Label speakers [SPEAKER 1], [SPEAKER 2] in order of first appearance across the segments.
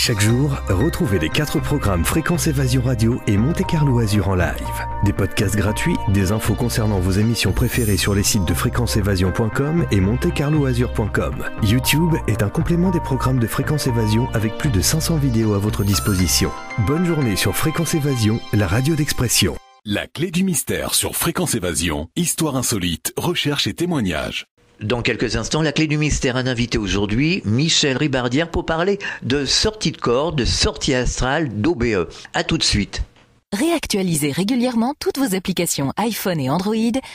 [SPEAKER 1] Chaque jour, retrouvez les 4 programmes Fréquence Évasion Radio et Monte Carlo Azur en live. Des podcasts gratuits, des infos concernant vos émissions préférées sur les sites de fréquenceévasion.com et montecarloazur.com. YouTube est un complément des programmes de Fréquence Évasion avec plus de 500 vidéos à votre disposition. Bonne journée sur Fréquence Évasion, la radio d'expression.
[SPEAKER 2] La clé du mystère sur Fréquence Évasion, histoire insolite, recherche et témoignages.
[SPEAKER 3] Dans quelques instants, la clé du mystère, un invité aujourd'hui, Michel Ribardière, pour parler de sortie de corps, de sortie astrale, d'OBE. À tout de suite.
[SPEAKER 4] Réactualisez régulièrement toutes vos applications iPhone et Android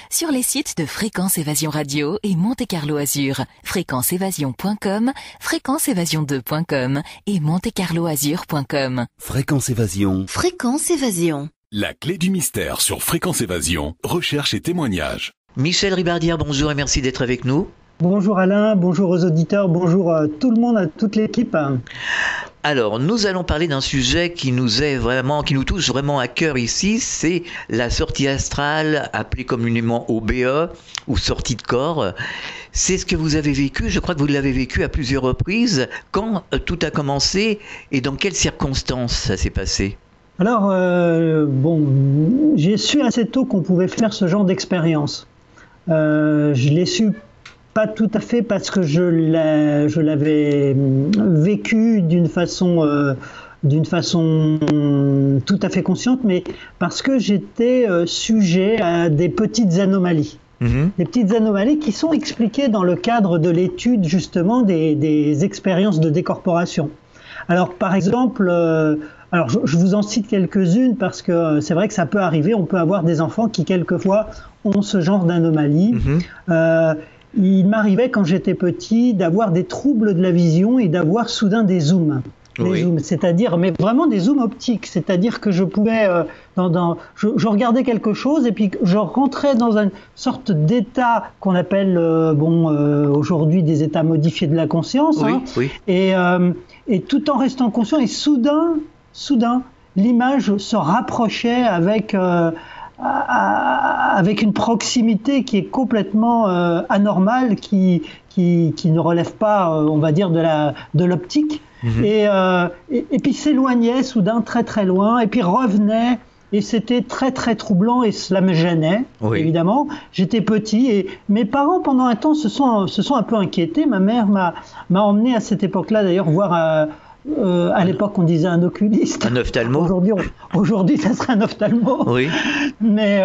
[SPEAKER 4] sur les sites de Fréquence Évasion Radio et Monte Carlo Azur. Fréquenceévasion.com, fréquenceévasion2.com et montecarloazur.com.
[SPEAKER 5] Fréquence Évasion.
[SPEAKER 6] Fréquence Évasion.
[SPEAKER 2] La clé du mystère sur Fréquence Évasion, recherche et témoignages.
[SPEAKER 3] Michel Ribardière, bonjour et merci d'être avec nous.
[SPEAKER 7] Bonjour Alain, bonjour aux auditeurs, bonjour à tout le monde, à toute l'équipe.
[SPEAKER 3] Alors, nous allons parler d'un sujet qui nous touche vraiment à cœur ici, c'est la sortie astrale, appelée communément OBE, ou sortie de corps. C'est ce que vous avez vécu, je crois que vous l'avez vécu à plusieurs reprises. Quand tout a commencé et dans quelles circonstances ça s'est passé ?
[SPEAKER 7] Alors, j'ai su assez tôt qu'on pouvait faire ce genre d'expérience. Je l'ai su pas tout à fait parce que je l'avais vécu d'une façon tout à fait consciente, mais parce que j'étais sujet à des petites anomalies. Des petites anomalies qui sont expliquées dans le cadre de l'étude justement des expériences de décorporation. Alors par exemple, je vous en cite quelques-unes parce que c'est vrai que ça peut arriver, on peut avoir des enfants qui quelquefois ont ce genre d'anomalie. Il m'arrivait quand j'étais petit d'avoir des troubles de la vision et d'avoir soudain des zooms. Zooms, c'est-à-dire, mais vraiment des zooms optiques, c'est-à-dire que je pouvais, je regardais quelque chose et puis je rentrais dans une sorte d'état qu'on appelle, aujourd'hui des états modifiés de la conscience, et tout en restant conscient, et soudain, l'image se rapprochait avec une proximité qui est complètement anormale, qui ne relève pas, on va dire, de l'optique. Et puis s'éloignait soudain très très loin et puis revenait et c'était très très troublant et cela me gênait, évidemment. J'étais petit et mes parents pendant un temps se sont un peu inquiétés. Ma mère m'a emmené à cette époque-là d'ailleurs voir à l'époque on disait un oculiste. Un
[SPEAKER 3] ophtalmo.
[SPEAKER 7] Aujourd'hui ça serait un ophtalmo.
[SPEAKER 3] Oui.
[SPEAKER 7] Mais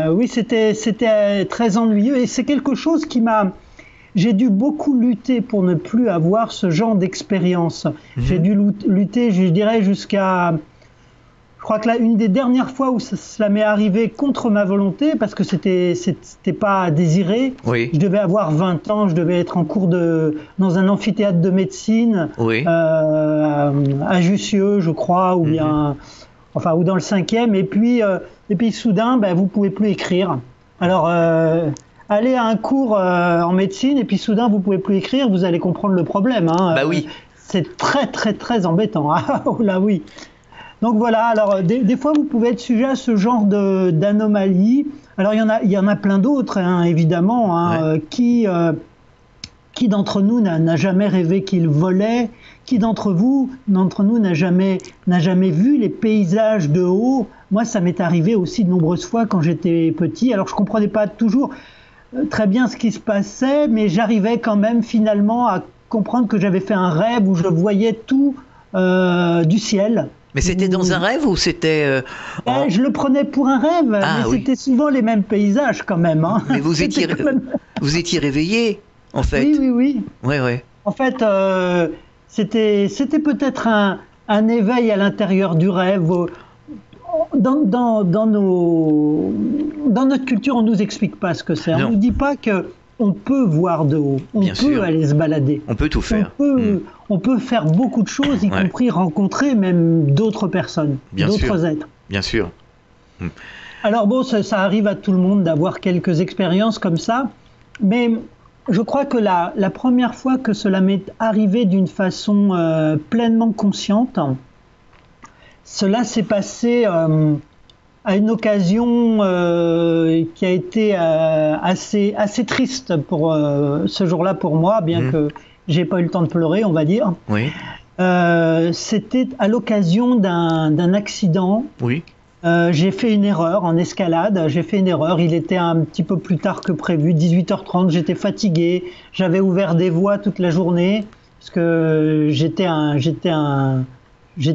[SPEAKER 7] oui, c'était très ennuyeux et c'est quelque chose qui m'a... J'ai dû beaucoup lutter pour ne plus avoir ce genre d'expérience. J'ai dû lutter, je dirais, jusqu'à... Je crois que là, une des dernières fois où cela m'est arrivé contre ma volonté, parce que c'était pas désiré. Oui. Je devais avoir 20 ans, je devais être en cours dans un amphithéâtre de médecine, à Jussieu, je crois, ou bien, ou dans le 5e. Et puis soudain, vous pouvez plus écrire. Alors... Allez à un cours en médecine et puis soudain vous pouvez plus écrire, vous allez comprendre le problème.
[SPEAKER 3] Oui.
[SPEAKER 7] C'est très très très embêtant. Oh là oui. Donc voilà. Alors des fois vous pouvez être sujet à ce genre d'anomalie. Alors il y en a plein d'autres évidemment. Qui d'entre nous n'a jamais rêvé qu'il volait? Qui d'entre nous n'a jamais vu les paysages de haut? Moi ça m'est arrivé aussi de nombreuses fois quand j'étais petit. Alors je comprenais pas toujours très bien ce qui se passait, mais j'arrivais quand même finalement à comprendre que j'avais fait un rêve où je voyais tout du ciel.
[SPEAKER 3] Mais c'était dans un rêve ou c'était...
[SPEAKER 7] Je le prenais pour un rêve, mais c'était souvent les mêmes paysages quand même.
[SPEAKER 3] Mais vous étiez réveillé, en fait.
[SPEAKER 7] Oui. En fait, c'était peut-être un éveil à l'intérieur du rêve. Dans notre culture, on ne nous explique pas ce que c'est. On ne nous dit pas qu'on peut voir de haut, on peut aller se balader.
[SPEAKER 3] On peut tout faire.
[SPEAKER 7] On peut faire beaucoup de choses, y compris rencontrer même d'autres personnes, d'autres êtres.
[SPEAKER 3] Bien sûr.
[SPEAKER 7] Alors ça arrive à tout le monde d'avoir quelques expériences comme ça, mais je crois que la première fois que cela m'est arrivé d'une façon pleinement consciente, cela s'est passé à une occasion qui a été assez triste pour ce jour-là pour moi, bien que j'ai pas eu le temps de pleurer, on va dire.
[SPEAKER 3] Oui.
[SPEAKER 7] C'était à l'occasion d'un accident.
[SPEAKER 3] Oui.
[SPEAKER 7] J'ai fait une erreur en escalade. Il était un petit peu plus tard que prévu, 18h30. J'étais fatigué. J'avais ouvert des voies toute la journée parce que j'étais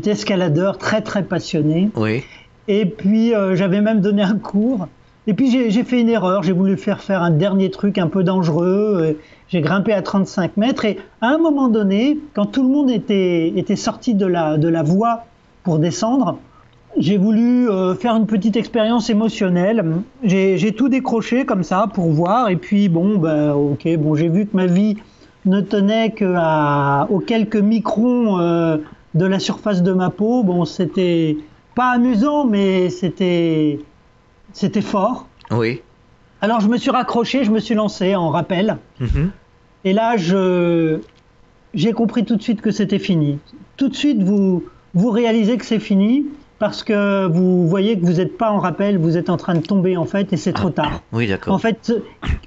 [SPEAKER 7] escaladeur très très passionné.
[SPEAKER 3] Oui.
[SPEAKER 7] Et puis j'avais même donné un cours. Et puis j'ai fait une erreur. J'ai voulu faire un dernier truc un peu dangereux. J'ai grimpé à 35 mètres. Et à un moment donné, quand tout le monde était sorti de la voie pour descendre, j'ai voulu faire une petite expérience émotionnelle. J'ai tout décroché comme ça pour voir. Et puis j'ai vu que ma vie ne tenait qu'aux quelques microns de la surface de ma peau. Bon, c'était pas amusant, mais c'était fort.
[SPEAKER 3] Oui.
[SPEAKER 7] Alors je me suis raccroché, je me suis lancé en rappel. Mm-hmm. Et là, j'ai compris tout de suite que c'était fini. Tout de suite, vous réalisez que c'est fini. Parce que vous voyez que vous n'êtes pas en rappel, vous êtes en train de tomber en fait, et c'est trop tard.
[SPEAKER 3] Oui, d'accord.
[SPEAKER 7] En fait,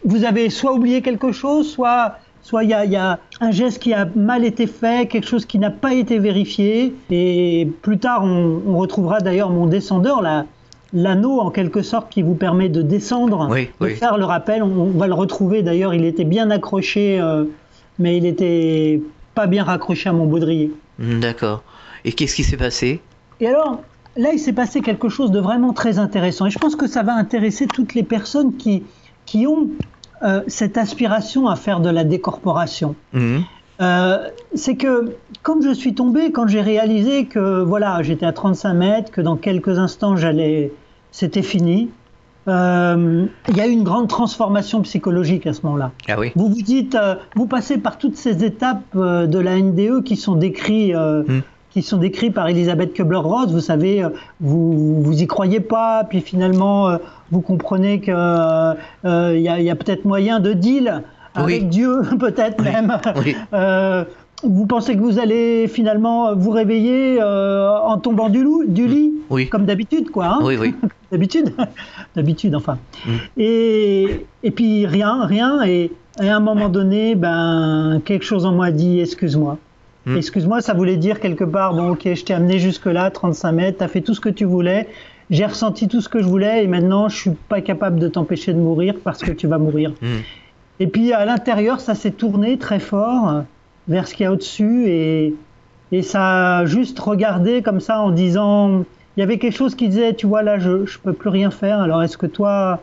[SPEAKER 7] vous avez soit oublié quelque chose, soit il y a un geste qui a mal été fait, quelque chose qui n'a pas été vérifié. Et plus tard, on retrouvera d'ailleurs mon descendeur, l'anneau en quelque sorte qui vous permet de descendre, faire le rappel. On va le retrouver d'ailleurs, il était bien accroché, mais il n'était pas bien raccroché à mon baudrier.
[SPEAKER 3] D'accord. Et qu'est-ce qui s'est passé ?
[SPEAKER 7] Et alors, là, il s'est passé quelque chose de vraiment très intéressant. Et je pense que ça va intéresser toutes les personnes qui ont cette aspiration à faire de la décorporation. Mmh. C'est que quand je suis tombé, quand j'ai réalisé que voilà, j'étais à 35 mètres, que dans quelques instants, c'était fini, il y a eu une grande transformation psychologique à ce moment-là.
[SPEAKER 3] Ah oui.
[SPEAKER 7] Vous vous dites, vous passez par toutes ces étapes de la NDE qui sont décrites par Elisabeth Kubler-Ross. Vous savez, vous y croyez pas, puis finalement, vous comprenez qu'il y a peut-être moyen de deal avec Dieu, peut-être même. Oui. Vous pensez que vous allez finalement vous réveiller en tombant du lit, comme d'habitude, quoi. Hein,
[SPEAKER 3] oui.
[SPEAKER 7] d'habitude, enfin. Et puis rien, et à un moment donné, quelque chose en moi dit, excuse-moi. Excuse-moi, ça voulait dire quelque part, bon ok, je t'ai amené jusque-là, 35 mètres, t'as fait tout ce que tu voulais, j'ai ressenti tout ce que je voulais, et maintenant je suis pas capable de t'empêcher de mourir parce que tu vas mourir. Et puis à l'intérieur, ça s'est tourné très fort vers ce qu'il y a au-dessus, et ça a juste regardé comme ça en disant, il y avait quelque chose qui disait, tu vois là, je peux plus rien faire, alors est-ce que toi...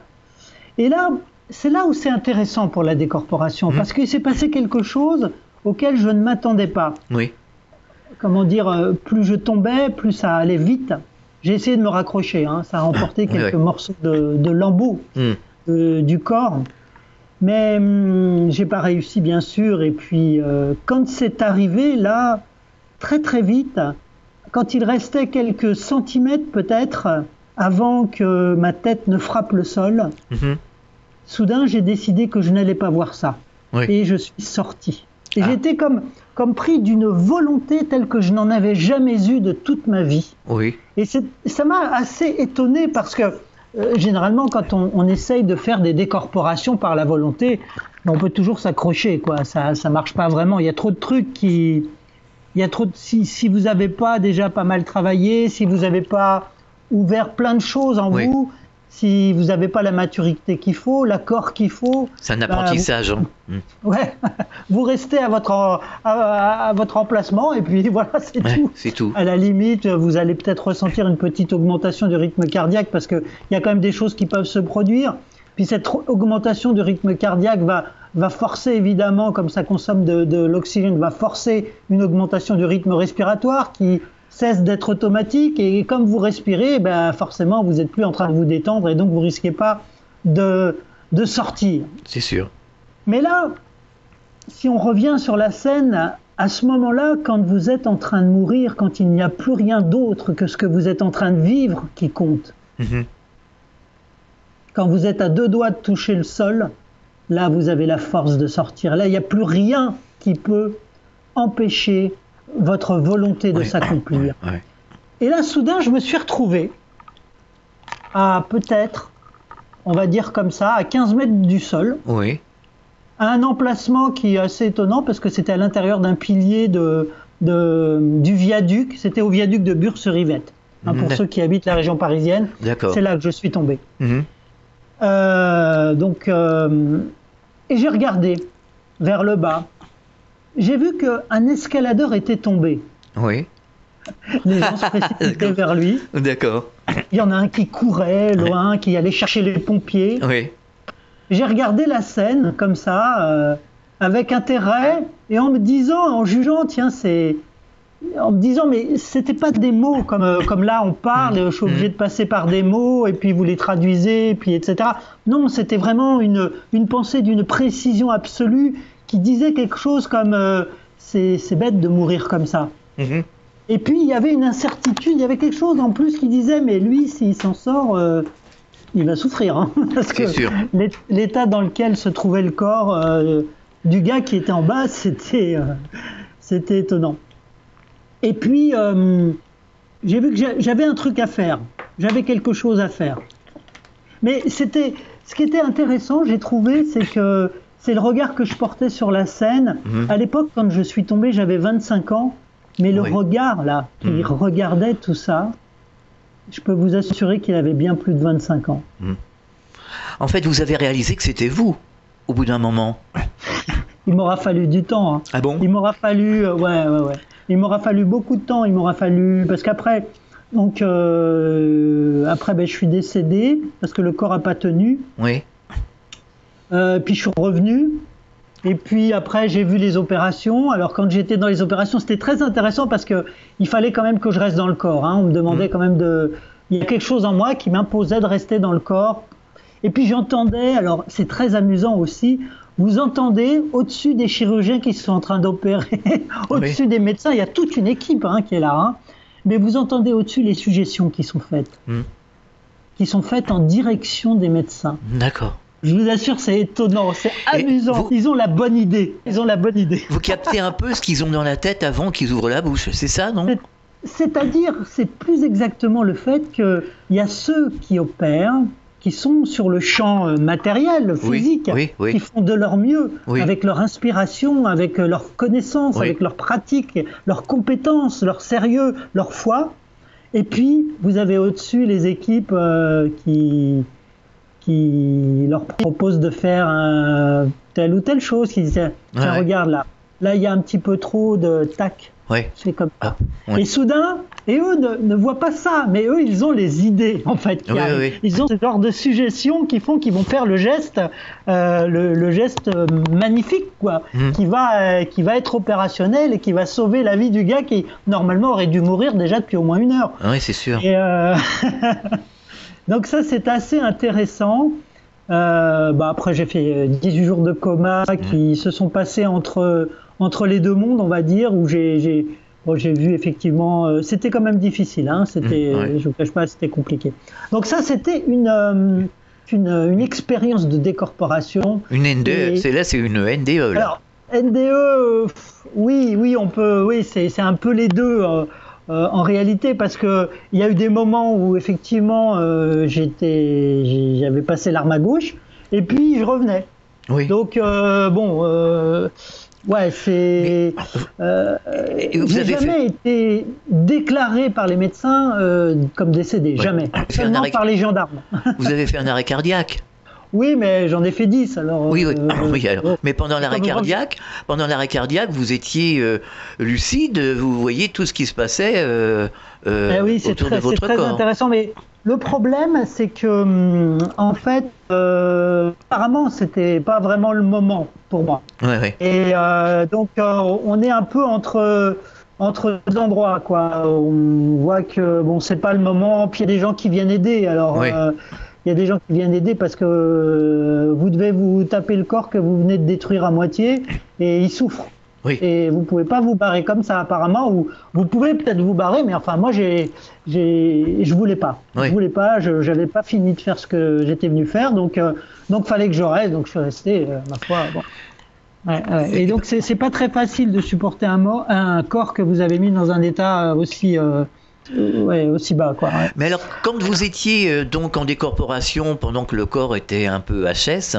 [SPEAKER 7] Et là, c'est là où c'est intéressant pour la décorporation, parce qu'il s'est passé quelque chose auquel je ne m'attendais pas. Oui. Comment dire, plus je tombais, plus ça allait vite. J'ai essayé de me raccrocher, hein, ça a emporté quelques morceaux de lambeaux du corps, mais j'ai pas réussi bien sûr. Et puis quand c'est arrivé là, très très vite, quand il restait quelques centimètres peut-être avant que ma tête ne frappe le sol, soudain j'ai décidé que je n'allais pas voir ça, et je suis sorti. Et j'étais comme pris d'une volonté telle que je n'en avais jamais eu de toute ma vie. Oui. Et ça m'a assez étonné parce que généralement, quand on essaye de faire des décorporations par la volonté, on peut toujours s'accrocher, quoi. Ça marche pas vraiment. Il y a trop de trucs si vous n'avez pas déjà pas mal travaillé, si vous n'avez pas ouvert plein de choses en vous, si vous n'avez pas la maturité qu'il faut, l'accord qu'il faut...
[SPEAKER 3] C'est un apprentissage.
[SPEAKER 7] Vous restez à votre emplacement et puis voilà, c'est tout. À la limite, vous allez peut-être ressentir une petite augmentation du rythme cardiaque parce qu'il y a quand même des choses qui peuvent se produire. Puis cette augmentation du rythme cardiaque va forcer évidemment, comme ça consomme de l'oxygène, va forcer une augmentation du rythme respiratoire qui cesse d'être automatique, et comme vous respirez, forcément vous n'êtes plus en train de vous détendre et donc vous risquez pas de sortir.
[SPEAKER 3] C'est sûr.
[SPEAKER 7] Mais là, si on revient sur la scène, à ce moment-là, quand vous êtes en train de mourir, quand il n'y a plus rien d'autre que ce que vous êtes en train de vivre qui compte, quand vous êtes à 2 doigts de toucher le sol, là vous avez la force de sortir. Là, il n'y a plus rien qui peut empêcher votre volonté de s'accomplir. Et là, soudain, je me suis retrouvé à peut-être, on va dire comme ça, à 15 mètres du sol, à un emplacement qui est assez étonnant parce que c'était à l'intérieur d'un pilier de du viaduc. C'était au viaduc de Bure-sur-Yvette. Pour ceux qui habitent la région parisienne, c'est là que je suis tombé. Et j'ai regardé vers le bas. J'ai vu qu'un escaladeur était tombé.
[SPEAKER 3] Oui.
[SPEAKER 7] Les gens se précipitaient vers lui.
[SPEAKER 3] D'accord.
[SPEAKER 7] Il y en a un qui courait loin, qui allait chercher les pompiers.
[SPEAKER 3] Oui.
[SPEAKER 7] J'ai regardé la scène comme ça, avec intérêt, et en jugeant, en me disant, mais c'était pas des mots comme là on parle, je suis obligé de passer par des mots, et puis vous les traduisez, et puis etc. Non, c'était vraiment une pensée d'une précision absolue qui disait quelque chose comme c'est bête de mourir comme ça. Et puis il y avait une incertitude, il y avait quelque chose en plus qui disait, mais lui, s'il s'en sort, il va souffrir, hein, parce que l'état dans lequel se trouvait le corps du gars qui était en bas, c'était étonnant. Et puis, j'ai vu que j'avais un truc à faire. J'avais quelque chose à faire. Mais ce qui était intéressant, j'ai trouvé, c'est le regard que je portais sur la scène. À l'époque, quand je suis tombé, j'avais 25 ans. Mais le regard, là, qui regardait tout ça, je peux vous assurer qu'il avait bien plus de 25 ans.
[SPEAKER 3] En fait, vous avez réalisé que c'était vous, au bout d'un moment.
[SPEAKER 7] Il m'aura fallu du temps. Hein.
[SPEAKER 3] Ah bon ?
[SPEAKER 7] Il m'aura fallu, ouais. Il m'aura fallu beaucoup de temps. Parce qu'après, je suis décédé parce que le corps a pas tenu.
[SPEAKER 3] Oui.
[SPEAKER 7] Puis je suis revenu. Et puis après, j'ai vu les opérations. Alors quand j'étais dans les opérations, c'était très intéressant parce que il fallait quand même que je reste dans le corps. Hein. On me demandait quand même il y a quelque chose en moi qui m'imposait de rester dans le corps. Et puis j'entendais. Alors c'est très amusant aussi. Vous entendez au-dessus des chirurgiens qui sont en train d'opérer, au-dessus des médecins, il y a toute une équipe qui est là, hein, mais vous entendez au-dessus les suggestions qui sont faites en direction des médecins.
[SPEAKER 3] D'accord.
[SPEAKER 7] Je vous assure, c'est étonnant, c'est amusant. Ils ont la bonne idée.
[SPEAKER 3] Vous captez un peu ce qu'ils ont dans la tête avant qu'ils ouvrent la bouche, c'est ça, non ?
[SPEAKER 7] C'est-à-dire, c'est plus exactement le fait qu'il y a ceux qui opèrent, qui sont sur le champ matériel, physique, qui font de leur mieux, avec leur inspiration, avec leur connaissance, avec leur pratique, leur compétence, leur sérieux, leur foi. Et puis, vous avez au-dessus les équipes qui leur proposent de faire telle ou telle chose, qui disent, tiens, regarde là, il y a un petit peu trop de tac. C'est comme ça. Et soudain, eux ne voient pas ça, mais eux, ils ont les idées, en fait. Ils ont ce genre de suggestions qui font qu'ils vont faire le geste magnifique, quoi, qui va être opérationnel et qui va sauver la vie du gars qui, normalement, aurait dû mourir déjà depuis au moins 1 heure.
[SPEAKER 3] Oui, c'est sûr.
[SPEAKER 7] Et donc ça, c'est assez intéressant. Après, j'ai fait 18 jours de coma qui se sont passés entre les deux mondes, on va dire, où j'ai vu effectivement, c'était quand même difficile, hein, je vous cache pas, c'était compliqué. Donc ça, c'était une expérience de décorporation.
[SPEAKER 3] Une NDE, c'est une NDE. Là.
[SPEAKER 7] Alors, NDE, oui, on peut, c'est un peu les deux. En réalité, parce que il y a eu des moments où effectivement j'avais passé l'arme à gauche et puis je revenais. Donc c'est. J'ai jamais été déclaré par les médecins comme décédé, jamais. Seulement par les gendarmes.
[SPEAKER 3] Vous avez fait un arrêt cardiaque.
[SPEAKER 7] Oui, mais j'en ai fait 10 alors.
[SPEAKER 3] Oui. Alors. Mais pendant l'arrêt cardiaque, vous étiez lucide, vous voyez tout ce qui se passait autour de votre corps.
[SPEAKER 7] C'est très intéressant, mais le problème, c'est que en fait, apparemment, c'était pas vraiment le moment pour moi. Et donc, on est un peu entre deux endroits, quoi. On voit que c'est pas le moment. Puis il y a des gens qui viennent aider. Alors. Il y a des gens qui viennent aider parce que vous devez vous taper le corps que vous venez de détruire à moitié et ils souffrent. Et vous pouvez pas vous barrer comme ça apparemment, ou vous pouvez peut-être vous barrer, mais enfin moi je voulais pas. Je voulais pas, j'avais pas fini de faire ce que j'étais venu faire, donc fallait que je reste, donc je suis resté, ma foi. Bon. Et donc c'est pas très facile de supporter un corps que vous avez mis dans un état aussi bas, quoi.
[SPEAKER 3] Mais alors, quand vous étiez donc en décorporation, pendant que le corps était un peu HS,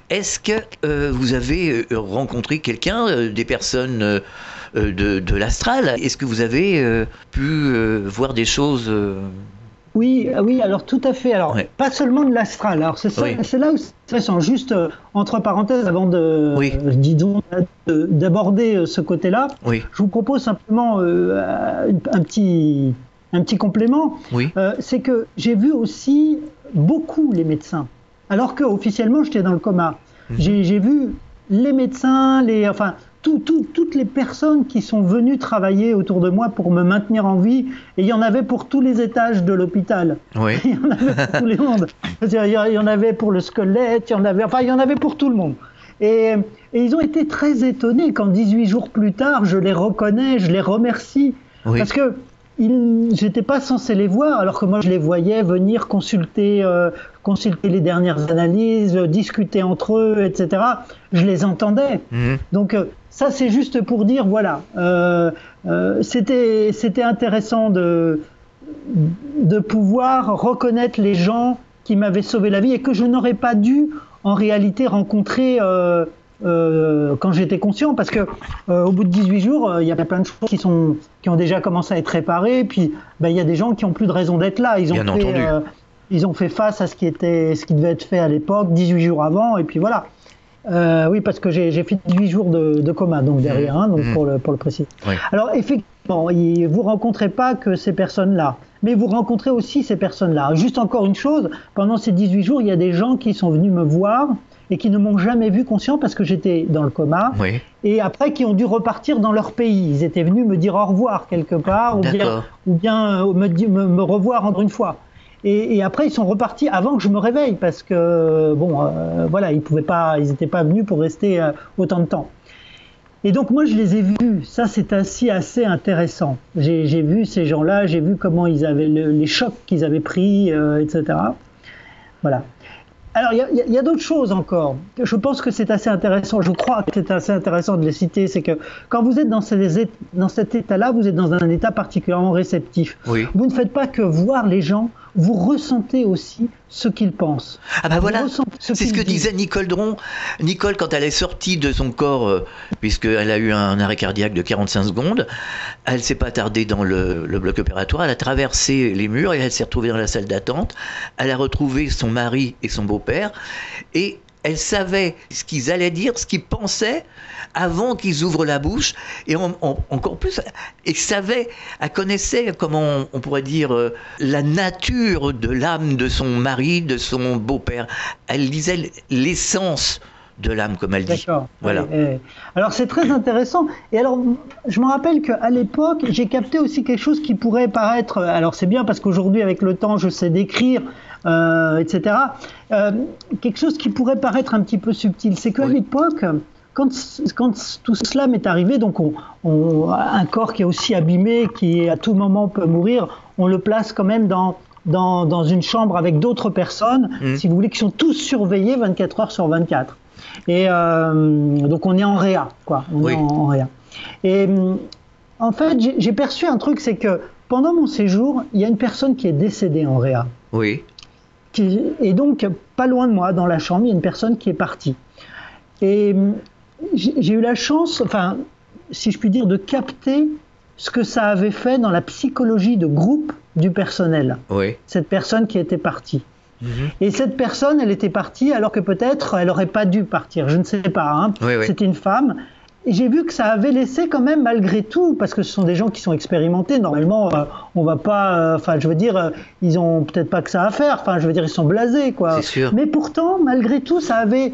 [SPEAKER 3] est-ce que vous avez rencontré quelqu'un, des personnes de l'astral. Est-ce que vous avez pu voir des choses
[SPEAKER 7] Oui, alors tout à fait. Alors, pas seulement de l'astral. Alors, c'est là où c'est intéressant. Juste, entre parenthèses, avant d'aborder ce côté-là, je vous propose simplement un petit complément. C'est que j'ai vu aussi beaucoup les médecins, alors qu'officiellement, j'étais dans le coma. J'ai vu les médecins, toutes les personnes qui sont venues travailler autour de moi pour me maintenir en vie, et il y en avait pour tous les étages de l'hôpital. Il y en avait pour tous les mondes. Il y en avait pour le squelette, il y en avait pour tout le monde. Et ils ont été très étonnés quand 18 jours plus tard, je les reconnais, je les remercie. Parce que j'étais pas censé les voir, alors que moi je les voyais venir consulter les dernières analyses, discuter entre eux, etc. Je les entendais. Donc ça, c'est juste pour dire, voilà, c'était intéressant de pouvoir reconnaître les gens qui m'avaient sauvé la vie et que je n'aurais pas dû en réalité rencontrer quand j'étais conscient, parce que au bout de 18 jours, il y a plein de choses qui ont déjà commencé à être réparées, puis il y a des gens qui n'ont plus de raison d'être là. Ils ont fait face à ce qui devait être fait à l'époque, 18 jours avant, et puis voilà. Oui, parce que j'ai fait 18 jours de coma, donc derrière, donc pour le préciser. Alors, effectivement, vous rencontrez pas que ces personnes-là, mais vous rencontrez aussi ces personnes-là. Juste encore une chose, pendant ces 18 jours, il y a des gens qui sont venus me voir et qui ne m'ont jamais vu conscient parce que j'étais dans le coma, et après qui ont dû repartir dans leur pays. Ils étaient venus me dire au revoir quelque part, ou bien me revoir encore une fois. Et après, ils sont repartis avant que je me réveille, parce que, voilà, ils n'étaient pas venus pour rester autant de temps. Et donc, moi, je les ai vus. Ça, c'est assez intéressant. J'ai vu ces gens-là, j'ai vu comment ils avaient les chocs qu'ils avaient pris, etc. Voilà. Alors, il y a d'autres choses encore. Je pense que c'est assez intéressant. Je crois que c'est assez intéressant de les citer. C'est que quand vous êtes dans cet état-là, vous êtes dans un état particulièrement réceptif. Vous ne faites pas que voir les gens, vous ressentez aussi ce qu'ils pensent.
[SPEAKER 3] Ah ben voilà, c'est ce que disait Nicole Dron. Nicole, quand elle est sortie de son corps, puisqu'elle a eu un arrêt cardiaque de 45 secondes, elle s'est pas tardée dans le bloc opératoire, elle a traversé les murs et elle s'est retrouvée dans la salle d'attente. Elle a retrouvé son mari et son beau-père, et elle savait ce qu'ils allaient dire, ce qu'ils pensaient avant qu'ils ouvrent la bouche, et encore plus, elle connaissait, comment on pourrait dire, la nature de l'âme de son mari, de son beau-père. Elle disait l'essence de l'âme, comme elle dit.
[SPEAKER 7] D'accord.
[SPEAKER 3] Voilà.
[SPEAKER 7] Alors c'est très intéressant. Et alors, je me rappelle qu'à l'époque, j'ai capté aussi quelque chose qui pourrait paraître. Alors c'est bien parce qu'aujourd'hui, avec le temps, je sais décrire, etc. Quelque chose qui pourrait paraître un petit peu subtil, c'est qu'à l'époque, quand tout cela m'est arrivé, donc un corps qui est aussi abîmé, qui à tout moment peut mourir, on le place quand même dans une chambre avec d'autres personnes, si vous voulez, qui sont tous surveillés 24 heures sur 24. Et donc on est en réa, quoi. On est en réa. Et en fait, j'ai perçu un truc, c'est que pendant mon séjour, il y a une personne qui est décédée en réa.
[SPEAKER 3] Oui.
[SPEAKER 7] Et donc, pas loin de moi, dans la chambre, il y a une personne qui est partie. Et j'ai eu la chance, enfin, si je puis dire, de capter ce que ça avait fait dans la psychologie de groupe du personnel. Cette personne qui était partie. Et cette personne, elle était partie alors que peut-être elle n'aurait pas dû partir, je ne sais pas, hein. C'était une femme. Et j'ai vu que ça avait laissé quand même, malgré tout, parce que ce sont des gens qui sont expérimentés, normalement, on va pas, je veux dire, ils ont peut-être pas que ça à faire, je veux dire, ils sont blasés, quoi.
[SPEAKER 3] C'est sûr.
[SPEAKER 7] Mais pourtant, malgré tout, ça avait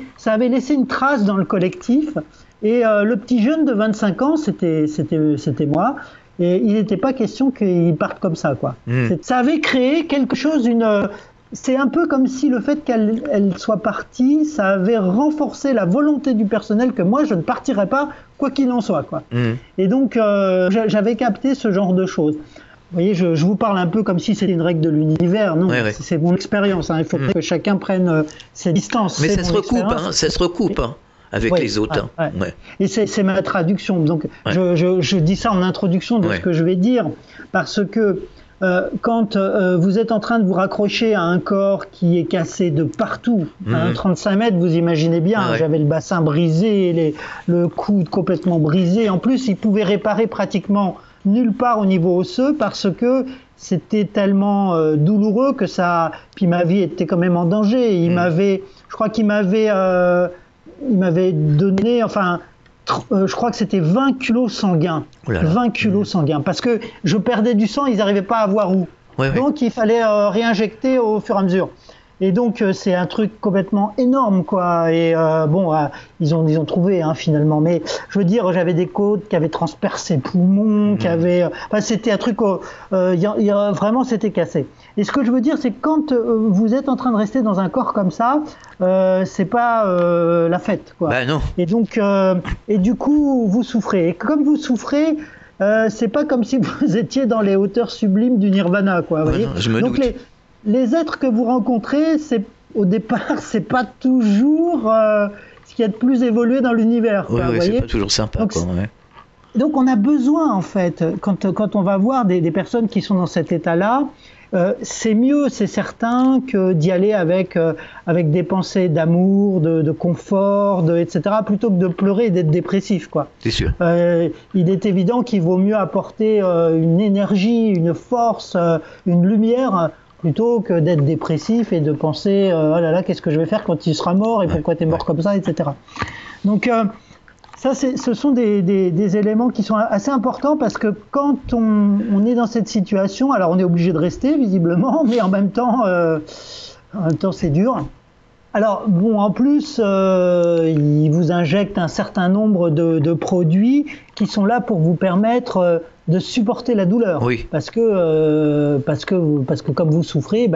[SPEAKER 7] laissé une trace dans le collectif. Et le petit jeune de 25 ans, c'était moi. Et il n'était pas question qu'il parte comme ça, quoi. Ça avait créé quelque chose, c'est un peu comme si le fait qu'elle soit partie, ça avait renforcé la volonté du personnel que moi, je ne partirais pas, quoi qu'il en soit, quoi. Et donc, j'avais capté ce genre de choses. Vous voyez, je vous parle un peu comme si c'était une règle de l'univers. Non, c'est mon expérience. Hein. Il faut que chacun prenne ses distances.
[SPEAKER 3] Mais ça se recoupe, avec les autres.
[SPEAKER 7] Et c'est ma traduction. Donc, je dis ça en introduction de ce que je vais dire, parce que quand vous êtes en train de vous raccrocher à un corps qui est cassé de partout, 35 mètres, vous imaginez bien, j'avais le bassin brisé, le coude complètement brisé. En plus, il pouvait réparer pratiquement nulle part au niveau osseux parce que c'était tellement douloureux que ça. Puis ma vie était quand même en danger. Je crois qu'il m'avait donné, je crois que c'était 20 kilos sanguins. 20 kilos sanguins. Parce que je perdais du sang, ils n'arrivaient pas à voir où. Donc il fallait réinjecter au fur et à mesure. Et donc c'est un truc complètement énorme, quoi. Et ils ont trouvé finalement. Mais je veux dire, j'avais des côtes qui avaient transpercé le poumon, qui avaient. C'était un truc. Vraiment, c'était cassé. Et ce que je veux dire, c'est que quand vous êtes en train de rester dans un corps comme ça, c'est pas la fête, quoi.
[SPEAKER 3] Ben non.
[SPEAKER 7] Et donc, et du coup, vous souffrez. Et comme vous souffrez. C'est pas comme si vous étiez dans les hauteurs sublimes du nirvana, quoi. Voyez.
[SPEAKER 3] Non, je me doute.
[SPEAKER 7] Les êtres que vous rencontrez, au départ, c'est pas toujours ce qu'il y a de plus évolué dans l'univers.
[SPEAKER 3] Oui, c'est pas toujours sympa.
[SPEAKER 7] Donc on a besoin, en fait, quand on va voir des personnes qui sont dans cet état-là, c'est mieux, c'est certain, que d'y aller avec des pensées d'amour, de confort, etc., plutôt que de pleurer et d'être dépressif, quoi.
[SPEAKER 3] C'est sûr.
[SPEAKER 7] Il est évident qu'il vaut mieux apporter une énergie, une force, une lumière, plutôt que d'être dépressif et de penser oh là là, qu'est-ce que je vais faire quand il sera mort et pourquoi tu es mort comme ça, etc. Donc ça, ce sont des éléments qui sont assez importants parce que quand on est dans cette situation, alors on est obligé de rester visiblement, mais en même temps c'est dur. Alors bon, en plus, ils vous injectent un certain nombre de produits qui sont là pour vous permettre de supporter la douleur.
[SPEAKER 3] Oui.
[SPEAKER 7] Parce que comme vous souffrez,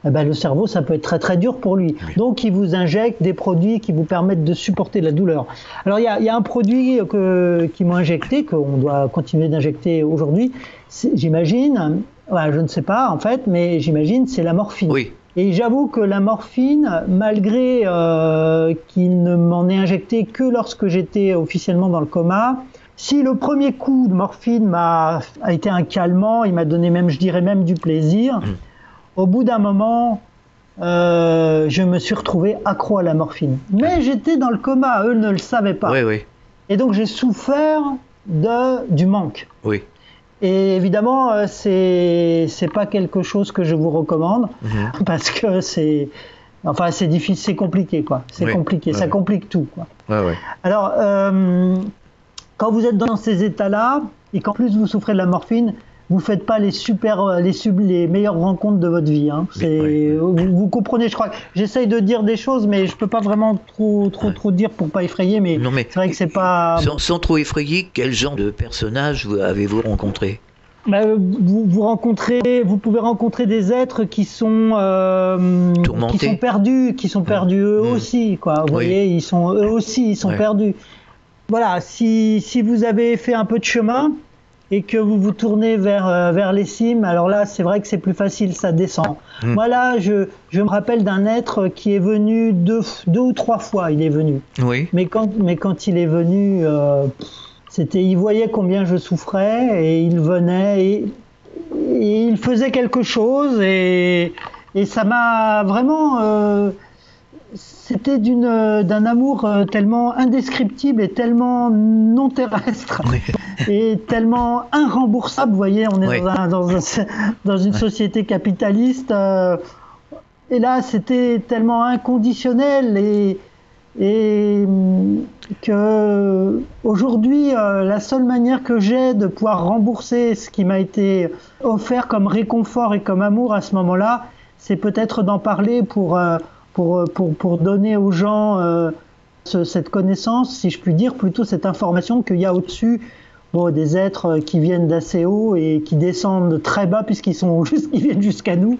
[SPEAKER 7] le cerveau, ça peut être très très dur pour lui. Oui. Donc ils vous injectent des produits qui vous permettent de supporter la douleur. Alors il y a un produit qu'ils m'ont injecté, qu'on doit continuer d'injecter aujourd'hui, j'imagine, je ne sais pas en fait, mais j'imagine c'est la morphine.
[SPEAKER 3] Oui.
[SPEAKER 7] Et j'avoue que la morphine, malgré qu'il ne m'en ait injecté que lorsque j'étais officiellement dans le coma, si le premier coup de morphine a été un calmant, il m'a donné même, je dirais même du plaisir, au bout d'un moment, je me suis retrouvé accro à la morphine. Mais j'étais dans le coma, eux ne le savaient pas.
[SPEAKER 3] Oui.
[SPEAKER 7] Et donc j'ai souffert du manque.
[SPEAKER 3] Oui.
[SPEAKER 7] Et évidemment, c'est pas quelque chose que je vous recommande parce que c'est difficile, c'est compliqué, quoi. C'est compliqué, ça complique tout, quoi. Alors, quand vous êtes dans ces états-là et qu'en plus vous souffrez de la morphine, vous faites pas les meilleures rencontres de votre vie. Vous comprenez, je crois. J'essaye de dire des choses, mais je peux pas vraiment trop dire pour pas effrayer. Mais c'est vrai que c'est pas.
[SPEAKER 3] Sans trop effrayer, quel genre de personnage avez-vous rencontré ?
[SPEAKER 7] Vous pouvez rencontrer des êtres qui sont
[SPEAKER 3] tourmentés,
[SPEAKER 7] qui sont perdus eux aussi, quoi. Vous voyez, ils sont perdus. Voilà, si vous avez fait un peu de chemin et que vous vous tournez vers les cimes, alors là, c'est vrai que c'est plus facile, ça descend. Moi là, je me rappelle d'un être qui est venu deux ou trois fois, il est venu. Oui. Mais quand il est venu, il voyait combien je souffrais et il venait et il faisait quelque chose et ça m'a vraiment. C'était d'un amour tellement indescriptible et tellement non terrestre et tellement irremboursable. Vous voyez, on est dans une société capitaliste et là c'était tellement inconditionnel et que aujourd'hui la seule manière que j'ai de pouvoir rembourser ce qui m'a été offert comme réconfort et comme amour à ce moment-là, c'est peut-être d'en parler pour donner aux gens cette connaissance, si je puis dire, plutôt cette information qu'il y a au-dessus des êtres qui viennent d'assez haut et qui descendent très bas puisqu'ils viennent jusqu'à nous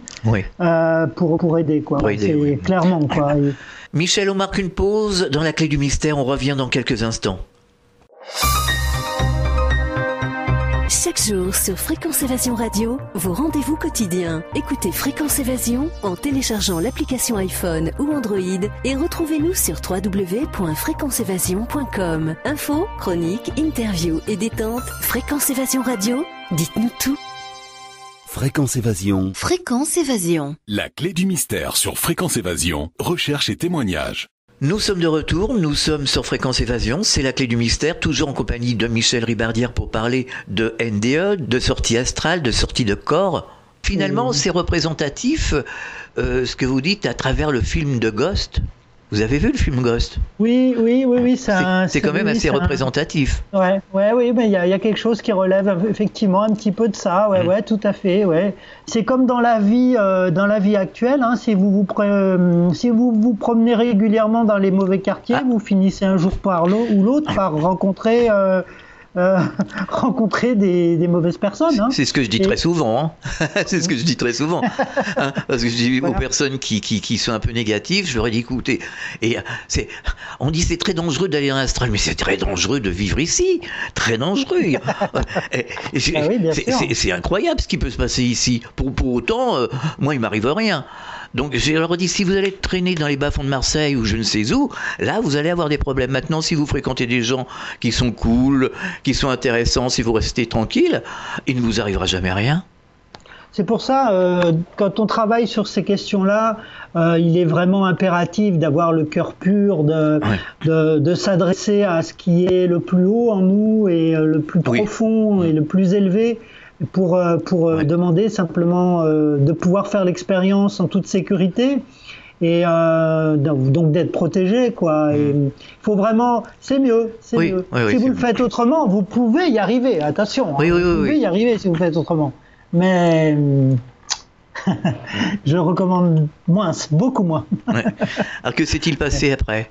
[SPEAKER 7] pour aider, quoi. Clairement, quoi.
[SPEAKER 3] Michel, on marque une pause dans la clé du mystère, on revient dans quelques instants.
[SPEAKER 4] Chaque jour sur Fréquence Évasion Radio, vos rendez-vous quotidiens. Écoutez Fréquence Évasion en téléchargeant l'application iPhone ou Android et retrouvez-nous sur www.fréquenceévasion.com. Infos, chroniques, interviews et détentes. Fréquence Évasion Radio, dites-nous tout.
[SPEAKER 2] Fréquence Évasion.
[SPEAKER 4] Fréquence Évasion.
[SPEAKER 2] La clé du mystère sur Fréquence Évasion. Recherche et témoignages.
[SPEAKER 3] Nous sommes de retour, nous sommes sur Fréquence Évasion, c'est la clé du mystère, toujours en compagnie de Michel Ribardière pour parler de NDE, de sortie astrale, de sortie de corps. Finalement, c'est représentatif ce que vous dites à travers le film de Ghost. Vous avez vu le film Ghost ?
[SPEAKER 7] Oui,
[SPEAKER 3] c'est quand même assez représentatif.
[SPEAKER 7] Oui, mais il y a quelque chose qui relève effectivement un petit peu de ça. Ouais, tout à fait. Ouais. C'est comme dans la vie actuelle. Hein, si vous vous promenez régulièrement dans les mauvais quartiers, vous finissez un jour par ou l'autre par rencontrer des mauvaises personnes. Hein.
[SPEAKER 3] C'est ce que je dis très souvent. Hein. C'est ce que je dis très souvent. Hein, parce que je dis aux personnes qui sont un peu négatives, je leur ai dit écoutez, on dit c'est très dangereux d'aller en astral, mais c'est très dangereux de vivre ici. Très dangereux. C'est incroyable ce qui peut se passer ici. Pour autant, moi il m'arrive rien. Donc je leur ai dit, si vous allez traîner dans les bas-fonds de Marseille ou je ne sais où, là vous allez avoir des problèmes. Maintenant, si vous fréquentez des gens qui sont cool, qui sont intéressants, si vous restez tranquille, il ne vous arrivera jamais rien.
[SPEAKER 7] C'est pour ça, quand on travaille sur ces questions-là, il est vraiment impératif d'avoir le cœur pur, de s'adresser à ce qui est le plus haut en nous et le plus profond et le plus élevé. Pour demander simplement de pouvoir faire l'expérience en toute sécurité et donc d'être protégé, quoi. Il faut vraiment, c'est mieux. Si vous le faites autrement, vous pouvez y arriver. Attention, vous pouvez y arriver si vous le faites autrement. Mais je recommande beaucoup moins.
[SPEAKER 3] Alors que s'est-il passé après ?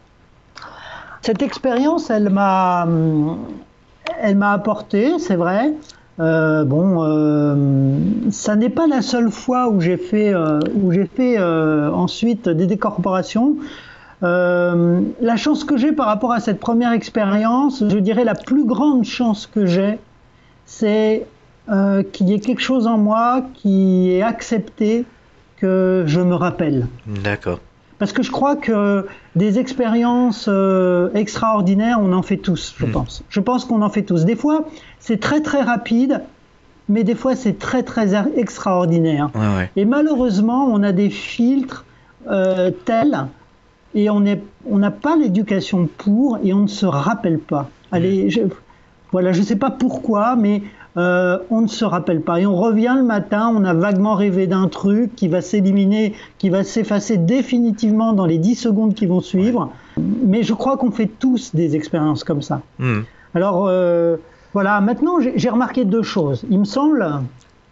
[SPEAKER 7] Cette expérience, elle m'a apporté, c'est vrai. Ça n'est pas la seule fois où j'ai fait ensuite des décorporations. La chance que j'ai par rapport à cette première expérience, je dirais la plus grande chance que j'ai, c'est qu'il y ait quelque chose en moi qui est accepté que je me rappelle.
[SPEAKER 3] D'accord.
[SPEAKER 7] Parce que je crois que des expériences extraordinaires, on en fait tous, je pense. Je pense qu'on en fait tous. Des fois, c'est très très rapide, mais des fois, c'est très très extraordinaire.
[SPEAKER 3] Ouais.
[SPEAKER 7] Et malheureusement, on a des filtres tels, et on n'a pas l'éducation pour, et on ne se rappelle pas. Allez, je sais pas pourquoi, mais on ne se rappelle pas. Et on revient le matin, on a vaguement rêvé d'un truc qui va s'éliminer, qui va s'effacer définitivement dans les 10 secondes qui vont suivre. Mais je crois qu'on fait tous des expériences comme ça. Alors, maintenant, j'ai remarqué deux choses. Il me semble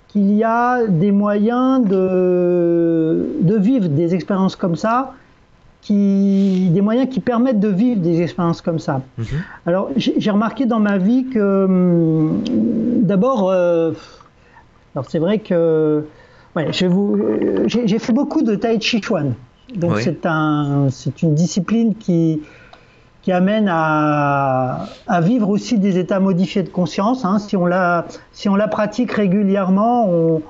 [SPEAKER 7] qu'il y a des moyens de vivre des expériences comme ça, des moyens qui permettent de vivre des expériences comme ça. Alors, j'ai remarqué dans ma vie que, d'abord, alors c'est vrai que j'ai fait beaucoup de Tai Chi Chuan. Donc, c'est une discipline qui amène à vivre aussi des états modifiés de conscience. Hein. Si on la pratique régulièrement,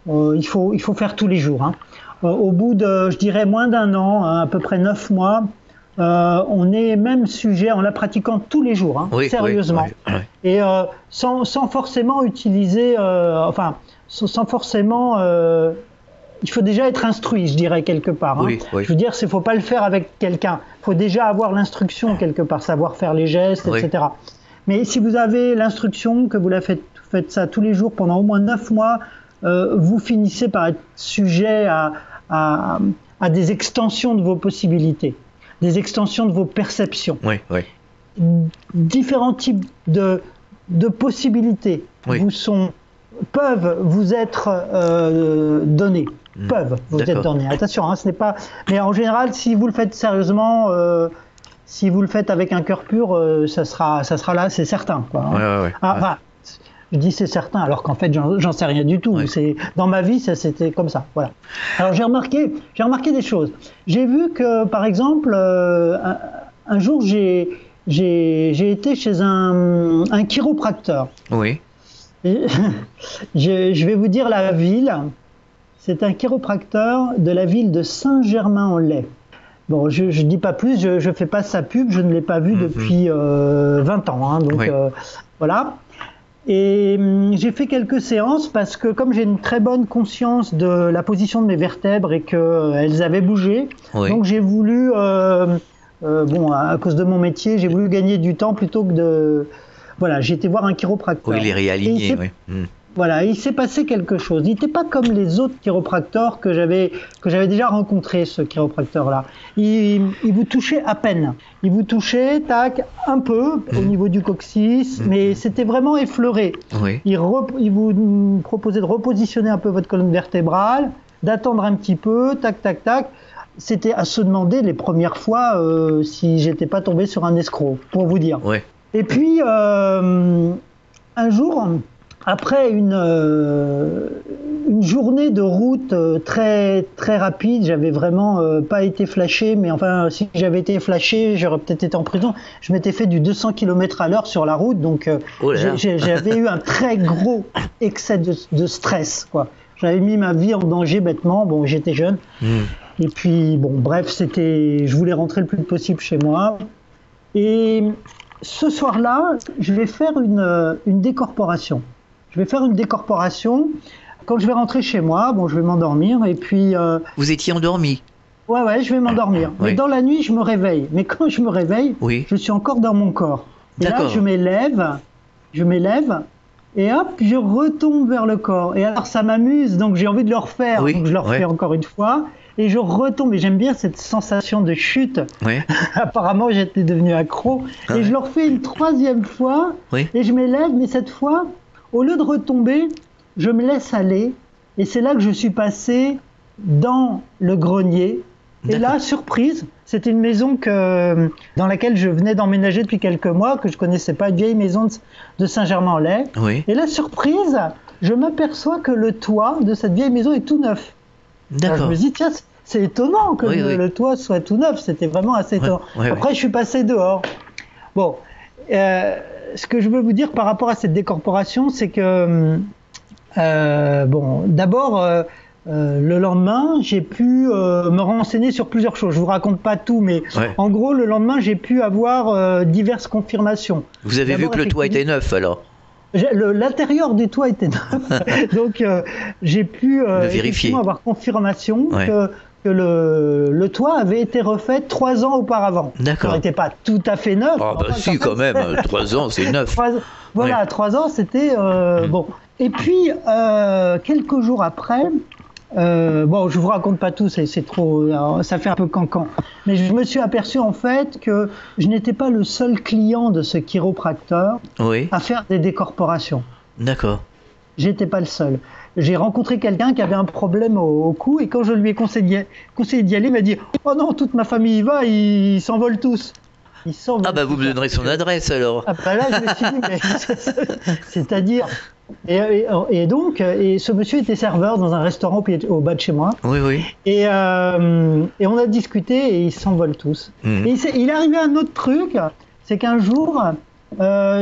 [SPEAKER 7] il faut faire tous les jours. Hein. Au bout de, je dirais, moins d'un an, à peu près 9 mois, on est même sujet, en la pratiquant tous les jours, sérieusement. Et sans forcément utiliser, sans forcément... il faut déjà être instruit, je dirais, quelque part. Hein. Je veux dire, il ne faut pas le faire avec quelqu'un. Il faut déjà avoir l'instruction quelque part, savoir faire les gestes, etc. Mais si vous avez l'instruction, que vous faites ça tous les jours pendant au moins 9 mois, vous finissez par être sujet à des extensions de vos possibilités, des extensions de vos perceptions. Différents types de possibilités peuvent vous être donnés. Peuvent vous être donnés. Attention, ce n'est pas. Mais en général, si vous le faites sérieusement, si vous le faites avec un cœur pur, ça sera là, c'est certain, quoi. Je dis c'est certain, alors qu'en fait j'en sais rien du tout. Dans ma vie, c'était comme ça. Voilà. Alors j'ai remarqué des choses. J'ai vu que, par exemple, un jour j'ai été chez un chiropracteur.
[SPEAKER 3] Oui.
[SPEAKER 7] Et je vais vous dire la ville. C'est un chiropracteur de la ville de Saint-Germain-en-Laye. Bon, je ne dis pas plus, je ne fais pas sa pub, je ne l'ai pas vu depuis 20 ans. Hein, donc voilà. Et j'ai fait quelques séances parce que comme j'ai une très bonne conscience de la position de mes vertèbres et qu'elles avaient bougé, donc j'ai voulu, à cause de mon métier, j'ai voulu gagner du temps plutôt que de... Voilà, j'ai été voir un chiropracteur.
[SPEAKER 3] Oui, les réaligner,
[SPEAKER 7] Voilà, il s'est passé quelque chose. Il n'était pas comme les autres chiropracteurs que j'avais déjà rencontrés, ce chiropracteur-là. Il vous touchait à peine. Il vous touchait, tac, un peu au niveau du coccyx, mais c'était vraiment effleuré.
[SPEAKER 3] Oui.
[SPEAKER 7] Il vous proposait de repositionner un peu votre colonne vertébrale, d'attendre un petit peu, tac, tac, tac. C'était à se demander les premières fois si j'étais pas tombé sur un escroc, pour vous dire.
[SPEAKER 3] Ouais.
[SPEAKER 7] Et puis, un jour... Après une journée de route très très rapide, j'avais vraiment pas été flashé, mais enfin si j'avais été flashé, j'aurais peut-être été en prison. Je m'étais fait du 200 km/h sur la route, donc j'avais eu un très gros excès de stress, quoi. J'avais mis ma vie en danger bêtement. Bon, j'étais jeune. Et puis bon, bref, je voulais rentrer le plus possible chez moi. Et ce soir-là, je vais faire une décorporation. Je vais faire une décorporation. Quand je vais rentrer chez moi, je vais m'endormir et puis...
[SPEAKER 3] Vous étiez endormi?
[SPEAKER 7] Ouais, je vais m'endormir.
[SPEAKER 3] Oui.
[SPEAKER 7] Mais dans la nuit, je me réveille. Mais quand je me réveille, je suis encore dans mon corps. Et là, je m'élève, et hop, je retombe vers le corps. Et alors, ça m'amuse, donc j'ai envie de le refaire. Donc je le refais encore une fois. Et je retombe, et j'aime bien cette sensation de chute. Apparemment, j'étais devenu accro. Et je le refais une troisième fois, et je m'élève, mais cette fois... Au lieu de retomber, je me laisse aller et c'est là que je suis passé dans le grenier. Et là, surprise, c'était une maison dans laquelle je venais d'emménager depuis quelques mois, que je connaissais pas, une vieille maison de Saint-Germain-en-Laye. Et là, surprise, je m'aperçois que le toit de cette vieille maison est tout neuf. Alors, je me dis, tiens, c'est étonnant que le toit soit tout neuf, c'était vraiment assez étonnant. Après, je suis passé dehors. Bon, ce que je veux vous dire par rapport à cette décorporation, c'est que, d'abord, le lendemain, j'ai pu me renseigner sur plusieurs choses. Je vous raconte pas tout, mais en gros, le lendemain, j'ai pu avoir diverses confirmations.
[SPEAKER 3] Vous avez vu que le toit était neuf, alors?
[SPEAKER 7] L'intérieur du toit était neuf, donc j'ai pu vérifier, avoir confirmation que le toit avait été refait 3 ans auparavant.
[SPEAKER 3] D'accord.
[SPEAKER 7] Ça n'était pas tout à fait neuf.
[SPEAKER 3] Ah bah si, quand même, 3 ans, c'est neuf.
[SPEAKER 7] 3 ans, c'était bon. Et puis, quelques jours après, je vous raconte pas tout, c'est trop, ça fait un peu cancan. Mais je me suis aperçu en fait que je n'étais pas le seul client de ce chiropracteur à faire des décorporations. D'accord. J'étais pas le seul. J'ai rencontré quelqu'un qui avait un problème au cou et quand je lui ai conseillé d'y aller, il m'a dit « Oh non, toute ma famille y va, ils s'envolent tous. »
[SPEAKER 3] Ah bah vous me donnerez son adresse alors.
[SPEAKER 7] Ah bah là je me suis dit mais c'est-à-dire et donc ce monsieur était serveur dans un restaurant au bas de chez moi. Et on a discuté et ils s'envolent tous. Et il est arrivé un autre truc, c'est qu'un jour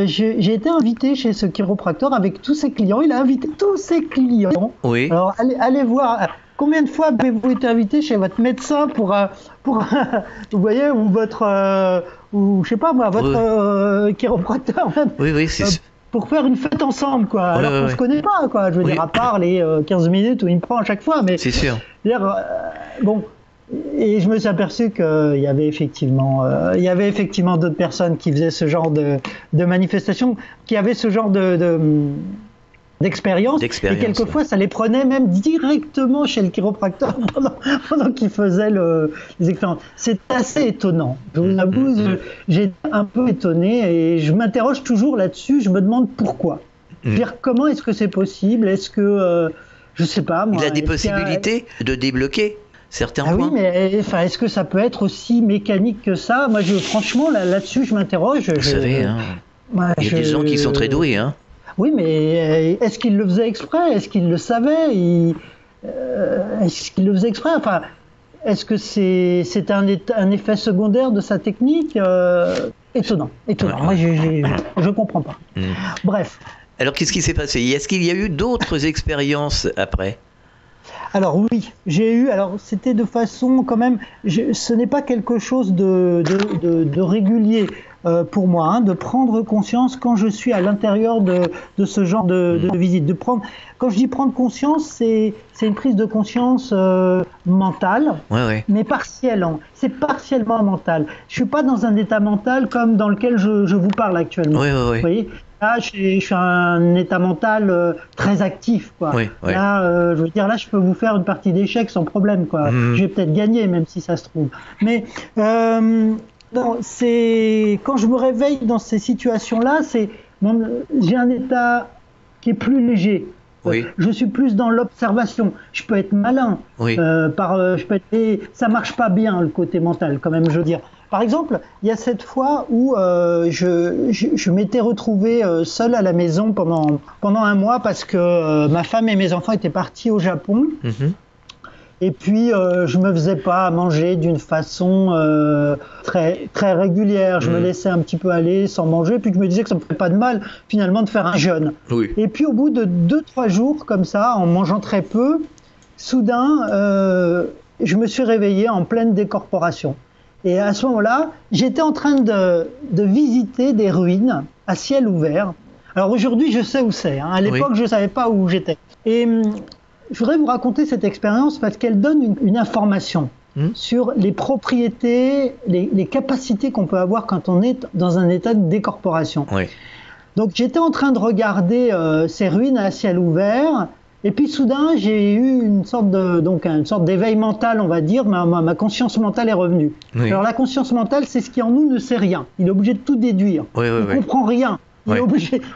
[SPEAKER 7] j'ai été invité chez ce chiropracteur avec tous ses clients. Il a invité tous ses clients. Alors allez voir. Combien de fois avez-vous été invité chez votre médecin pour vous voyez, ou votre ou je sais pas moi, votre chiropracteur même, pour faire une fête ensemble, quoi. Alors qu'on se connaît pas, quoi. Je veux dire, à part les 15 minutes où il me prend à chaque fois, mais
[SPEAKER 3] c'est sûr.
[SPEAKER 7] Bon. Et je me suis aperçu qu'il y avait effectivement d'autres personnes qui faisaient ce genre de manifestations, qui avaient ce genre d'expérience. Et quelquefois, ça les prenait même directement chez le chiropracteur pendant qu'ils faisaient les expériences. C'est assez étonnant. Je vous avoue, j'ai un peu étonné et je m'interroge toujours là-dessus. Je me demande pourquoi. Dire comment est-ce que c'est possible? Est-ce que, je sais pas moi.
[SPEAKER 3] Il a des possibilités de débloquer certains points.
[SPEAKER 7] Oui, mais est-ce que ça peut être aussi mécanique que ça? Moi, franchement, là-dessus, je m'interroge.
[SPEAKER 3] Vous savez, il y a des gens qui sont très doués, hein.
[SPEAKER 7] Oui, mais est-ce qu'il le faisait exprès? Est-ce qu'il le savait? Est-ce qu'il le faisait exprès? Enfin, est-ce que c'est un effet secondaire de sa technique? Étonnant. Moi, je comprends pas. Bref.
[SPEAKER 3] Alors, qu'est-ce qui s'est passé? Est-ce qu'il y a eu d'autres expériences après?
[SPEAKER 7] Alors oui, j'ai eu. Alors c'était de façon quand même. Ce n'est pas quelque chose de régulier. pour moi, hein, de prendre conscience quand je suis à l'intérieur de ce genre de visite. Quand je dis prendre conscience, c'est une prise de conscience mentale, mais partielle. C'est partiellement mental. Je suis pas dans un état mental comme dans lequel je vous parle actuellement. Vous voyez, là, je suis un état mental très actif, quoi. Là, je veux dire, là, je peux vous faire une partie d'échecs sans problème, quoi. Je vais peut-être gagner, même si ça se trouve. Mais non, c'est quand je me réveille dans ces situations-là, j'ai un état qui est plus léger. Je suis plus dans l'observation. Je peux être malin. Ça marche pas bien le côté mental, quand même, je veux dire. Par exemple, il y a cette fois où je m'étais retrouvé seul à la maison pendant un mois parce que ma femme et mes enfants étaient partis au Japon. Et puis, je me faisais pas à manger d'une façon très, très régulière. Je me laissais un petit peu aller sans manger. Puis je me disais que ça me ferait pas de mal, finalement, de faire un jeûne. Et puis, au bout de 2-3 jours, comme ça, en mangeant très peu, soudain, je me suis réveillé en pleine décorporation. Et à ce moment-là, j'étais en train de visiter des ruines à ciel ouvert. Alors aujourd'hui, je sais où c'est. Hein. À l'époque, je savais pas où j'étais. Et je voudrais vous raconter cette expérience parce qu'elle donne une information sur les propriétés, les capacités qu'on peut avoir quand on est dans un état de décorporation. Donc j'étais en train de regarder ces ruines à ciel ouvert et puis soudain j'ai eu une sorte d'éveil mental, on va dire. Ma conscience mentale est revenue. Alors la conscience mentale, c'est ce qui en nous ne sait rien. Il est obligé de tout déduire. Il ne comprend rien.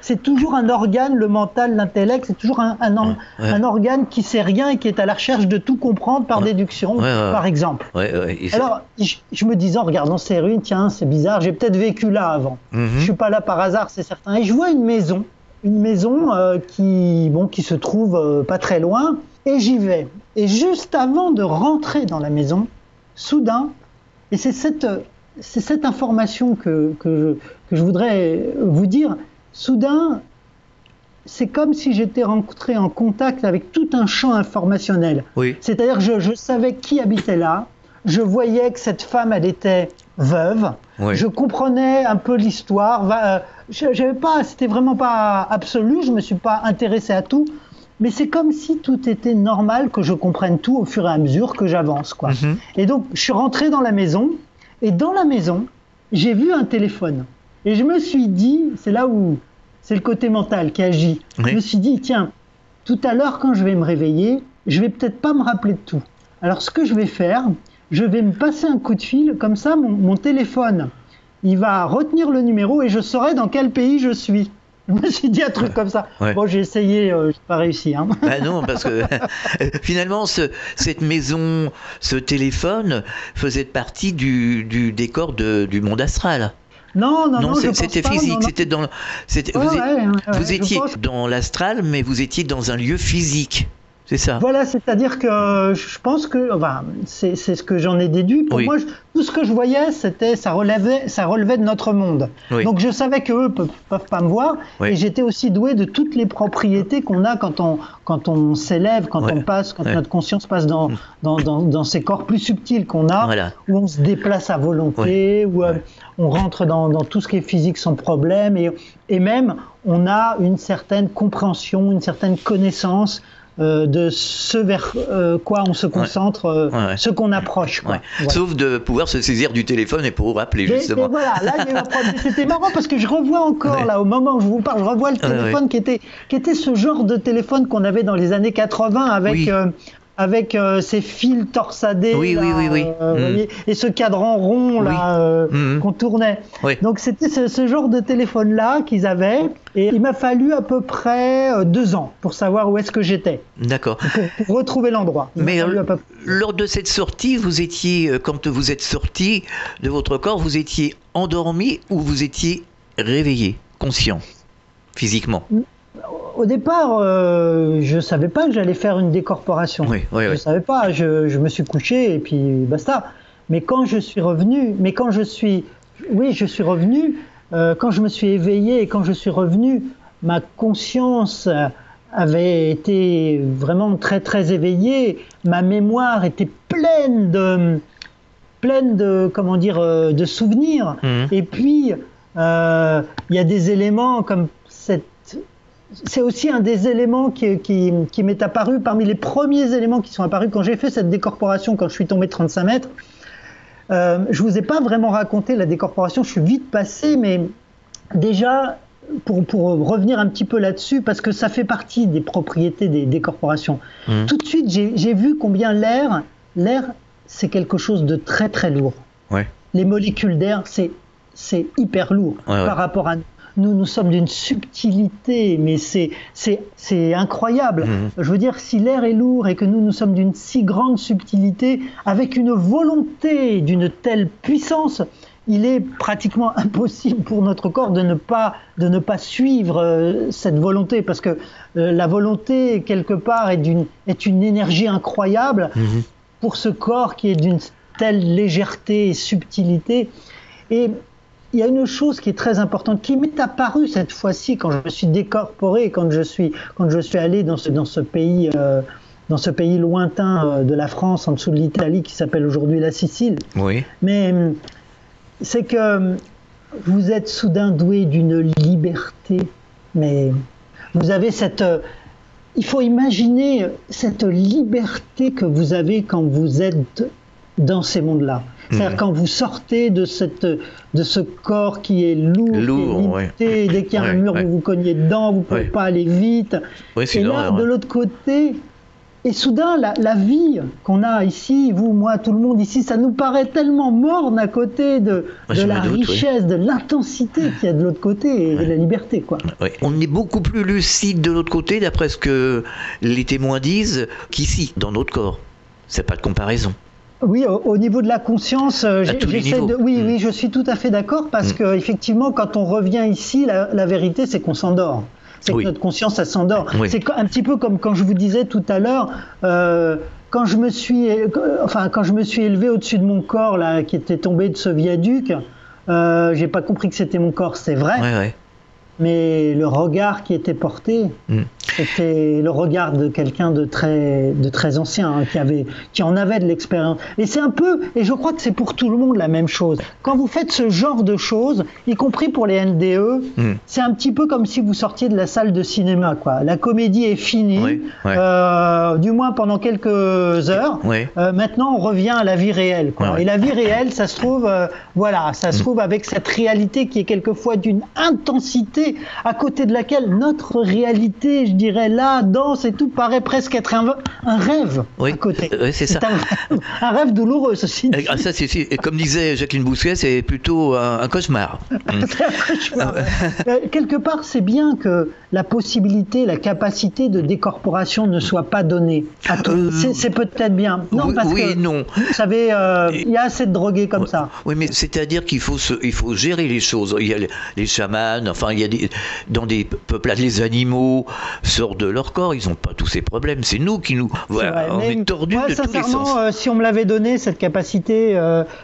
[SPEAKER 7] C'est toujours un organe, le mental, l'intellect, c'est toujours un organe qui sait rien et qui est à la recherche de tout comprendre par déduction, par exemple. Alors, je me disais en regardant ces ruines, tiens, c'est bizarre, j'ai peut-être vécu là avant. Je suis pas là par hasard, c'est certain. Et je vois une maison qui se trouve pas très loin, et j'y vais. Et juste avant de rentrer dans la maison, soudain, et c'est cette information que je voudrais vous dire. Soudain, c'est comme si j'étais rentré en contact avec tout un champ informationnel. C'est-à-dire que je savais qui habitait là, je voyais que cette femme, elle était veuve, je comprenais un peu l'histoire, c'était vraiment pas absolu, je me suis pas intéressé à tout, mais c'est comme si tout était normal, que je comprenne tout au fur et à mesure que j'avance, quoi. Et donc, je suis rentré dans la maison, et dans la maison, j'ai vu un téléphone. Et je me suis dit, c'est là où c'est le côté mental qui agit. Je me suis dit, tiens, tout à l'heure, quand je vais me réveiller, je vais peut-être pas me rappeler de tout. Alors, ce que je vais faire, je vais me passer un coup de fil, comme ça, mon téléphone, il va retenir le numéro et je saurai dans quel pays je suis. Je me suis dit un truc comme ça. Bon, j'ai essayé, je n'ai pas réussi. Hein.
[SPEAKER 3] Non, parce que finalement, cette maison, ce téléphone faisait partie du décor du monde astral.
[SPEAKER 7] Non,
[SPEAKER 3] c'était physique. Non. Vous étiez dans l'astral, mais vous étiez dans un lieu physique. C'est ça.
[SPEAKER 7] Voilà, c'est-à-dire que je pense que, c'est ce que j'en ai déduit. Pour moi, tout ce que je voyais, ça relevait de notre monde. Donc je savais qu'eux peuvent pas me voir, et j'étais aussi doué de toutes les propriétés qu'on a quand on s'élève, quand on passe, quand notre conscience passe dans ces corps plus subtils qu'on a, où on se déplace à volonté, où on rentre dans tout ce qui est physique sans problème, et même on a une certaine compréhension, une certaine connaissance de ce vers quoi on se concentre, ce qu'on approche.
[SPEAKER 3] Sauf de pouvoir se saisir du téléphone et pour rappeler, justement.
[SPEAKER 7] Et voilà, là, il y a eu un problème. C'était marrant parce que je revois encore, là, au moment où je vous parle, je revois le téléphone qui était ce genre de téléphone qu'on avait dans les années 80 avec ces fils torsadés, voyez, et ce cadran rond là, qu'on tournait. Donc c'était ce genre de téléphone-là qu'ils avaient, et il m'a fallu à peu près 2 ans pour savoir où est-ce que j'étais.
[SPEAKER 3] D'accord.
[SPEAKER 7] Pour retrouver l'endroit.
[SPEAKER 3] Mais lors de cette sortie, quand vous êtes sorti de votre corps, vous étiez endormi ou vous étiez réveillé, conscient, physiquement?
[SPEAKER 7] Au départ, je savais pas que j'allais faire une décorporation. Je savais pas. Je me suis couché et puis basta. Mais quand je suis revenu, quand je me suis éveillé et quand je suis revenu, ma conscience avait été vraiment très très éveillée. Ma mémoire était pleine de comment dire, de souvenirs. Et puis Il y a des éléments comme cette... C'est aussi un des éléments qui m'est apparu parmi les premiers éléments qui sont apparus quand j'ai fait cette décorporation, quand je suis tombé de 35 mètres. Je vous ai pas vraiment raconté la décorporation, je suis vite passé, mais déjà, pour revenir un petit peu là-dessus, parce que ça fait partie des propriétés des décorporations. Tout de suite, j'ai vu combien l'air, c'est quelque chose de très très lourd. Ouais. Les molécules d'air, c'est hyper lourd par rapport à nous. Nous sommes d'une subtilité, mais c'est incroyable. Je veux dire, si l'air est lourd et que nous sommes d'une si grande subtilité, avec une volonté d'une telle puissance, il est pratiquement impossible pour notre corps de ne pas suivre cette volonté, parce que la volonté, quelque part, est une énergie incroyable pour ce corps qui est d'une telle légèreté et subtilité. Et il y a une chose qui est très importante, qui m'est apparue cette fois-ci quand je me suis décorporé, quand je suis allé dans ce pays lointain de la France, en dessous de l'Italie, qui s'appelle aujourd'hui la Sicile. Oui. Mais c'est que vous êtes soudain doué d'une liberté, mais vous avez il faut imaginer cette liberté que vous avez quand vous êtes dans ces mondes-là. C'est-à-dire quand vous sortez de ce corps qui est lourd, qui est limité, dès qu'il y a un mur, vous vous cognez dedans, vous ne pouvez pas aller vite. Et là, de l'autre côté, et soudain, la vie qu'on a ici, vous, moi, tout le monde ici, ça nous paraît tellement morne à côté de la richesse, de l'intensité qu'il y a de l'autre côté et de la liberté, quoi.
[SPEAKER 3] On est beaucoup plus lucide de l'autre côté, d'après ce que les témoins disent, qu'ici, dans notre corps. C'est pas de comparaison.
[SPEAKER 7] Oui, au niveau de la conscience, oui, je suis tout à fait d'accord, parce que effectivement, quand on revient ici, la vérité, c'est qu'on s'endort. C'est que notre conscience, elle s'endort. C'est un petit peu comme quand je vous disais tout à l'heure, quand je me suis élevé au-dessus de mon corps là, qui était tombé de ce viaduc, j'ai pas compris que c'était mon corps, c'est vrai. Mais le regard qui était porté, c'était le regard de quelqu'un de très ancien, qui en avait de l'expérience. Et c'est un peu, et je crois que c'est pour tout le monde la même chose. Quand vous faites ce genre de choses, y compris pour les NDE, c'est un petit peu comme si vous sortiez de la salle de cinéma, quoi. La comédie est finie, du moins pendant quelques heures. Maintenant, on revient à la vie réelle, quoi. Et la vie réelle, ça se trouve, ça se trouve avec cette réalité qui est quelquefois d'une intensité à côté de laquelle notre réalité, je dirais, là, danse et tout, paraît presque être un rêve à côté.
[SPEAKER 3] C'est ça.
[SPEAKER 7] Un rêve douloureux, ceci dit.
[SPEAKER 3] Ça, et comme disait Jacqueline Bousquet, c'est plutôt un cauchemar.
[SPEAKER 7] C'est un cauchemar. Quelque part, c'est bien que la possibilité, la capacité de décorporation ne soit pas donnée à tous. C'est peut-être bien. Non, parce que, non. Vous savez, il y a assez de drogués comme ça.
[SPEAKER 3] Oui, mais c'est-à-dire qu'il faut gérer les choses. Il y a les chamans, enfin, il y a dans des peuplades, les animaux sortent de leur corps, ils n'ont pas tous ces problèmes. C'est nous qui on est tordus de tous les sens.
[SPEAKER 7] Si on me l'avait donné, cette capacité,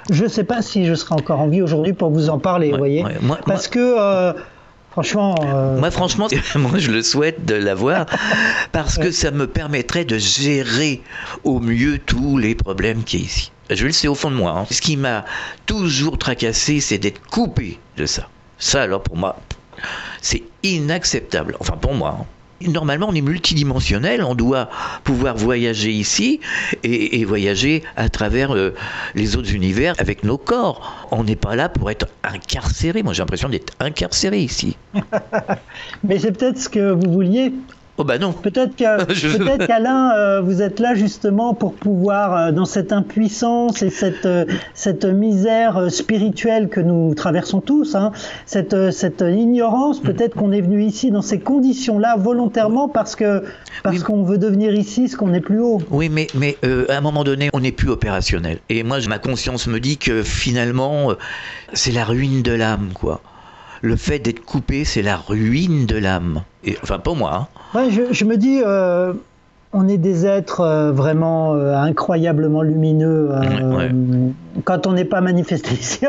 [SPEAKER 7] je ne sais pas si je serais encore en vie aujourd'hui pour vous en parler, vous voyez. Parce que... Franchement,
[SPEAKER 3] moi je le souhaite de l'avoir parce que ça me permettrait de gérer au mieux tous les problèmes qu'il y a ici. Je le sais au fond de moi. Ce qui m'a toujours tracassé, c'est d'être coupé de ça. Ça, alors pour moi, c'est inacceptable. Enfin pour moi. Normalement, on est multidimensionnel, on doit pouvoir voyager ici et voyager à travers les autres univers avec nos corps. On n'est pas là pour être incarcéré. Moi, j'ai l'impression d'être incarcéré ici.
[SPEAKER 7] Mais c'est peut-être ce que vous vouliez.
[SPEAKER 3] Oh bah non.
[SPEAKER 7] Peut-être qu'Alain, vous êtes là justement pour pouvoir, dans cette impuissance et cette misère spirituelle que nous traversons tous, cette ignorance, peut-être qu'on est venu ici dans ces conditions-là volontairement parce qu'on veut devenir ici ce qu'on n'est plus haut.
[SPEAKER 3] Oui, mais à un moment donné, on n'est plus opérationnel. Et moi, ma conscience me dit que finalement, c'est la ruine de l'âme, quoi. Le fait d'être coupé, c'est la ruine de l'âme. Enfin, pour moi.
[SPEAKER 7] Ouais, je me dis, on est des êtres vraiment incroyablement lumineux quand on n'est pas manifesté ici.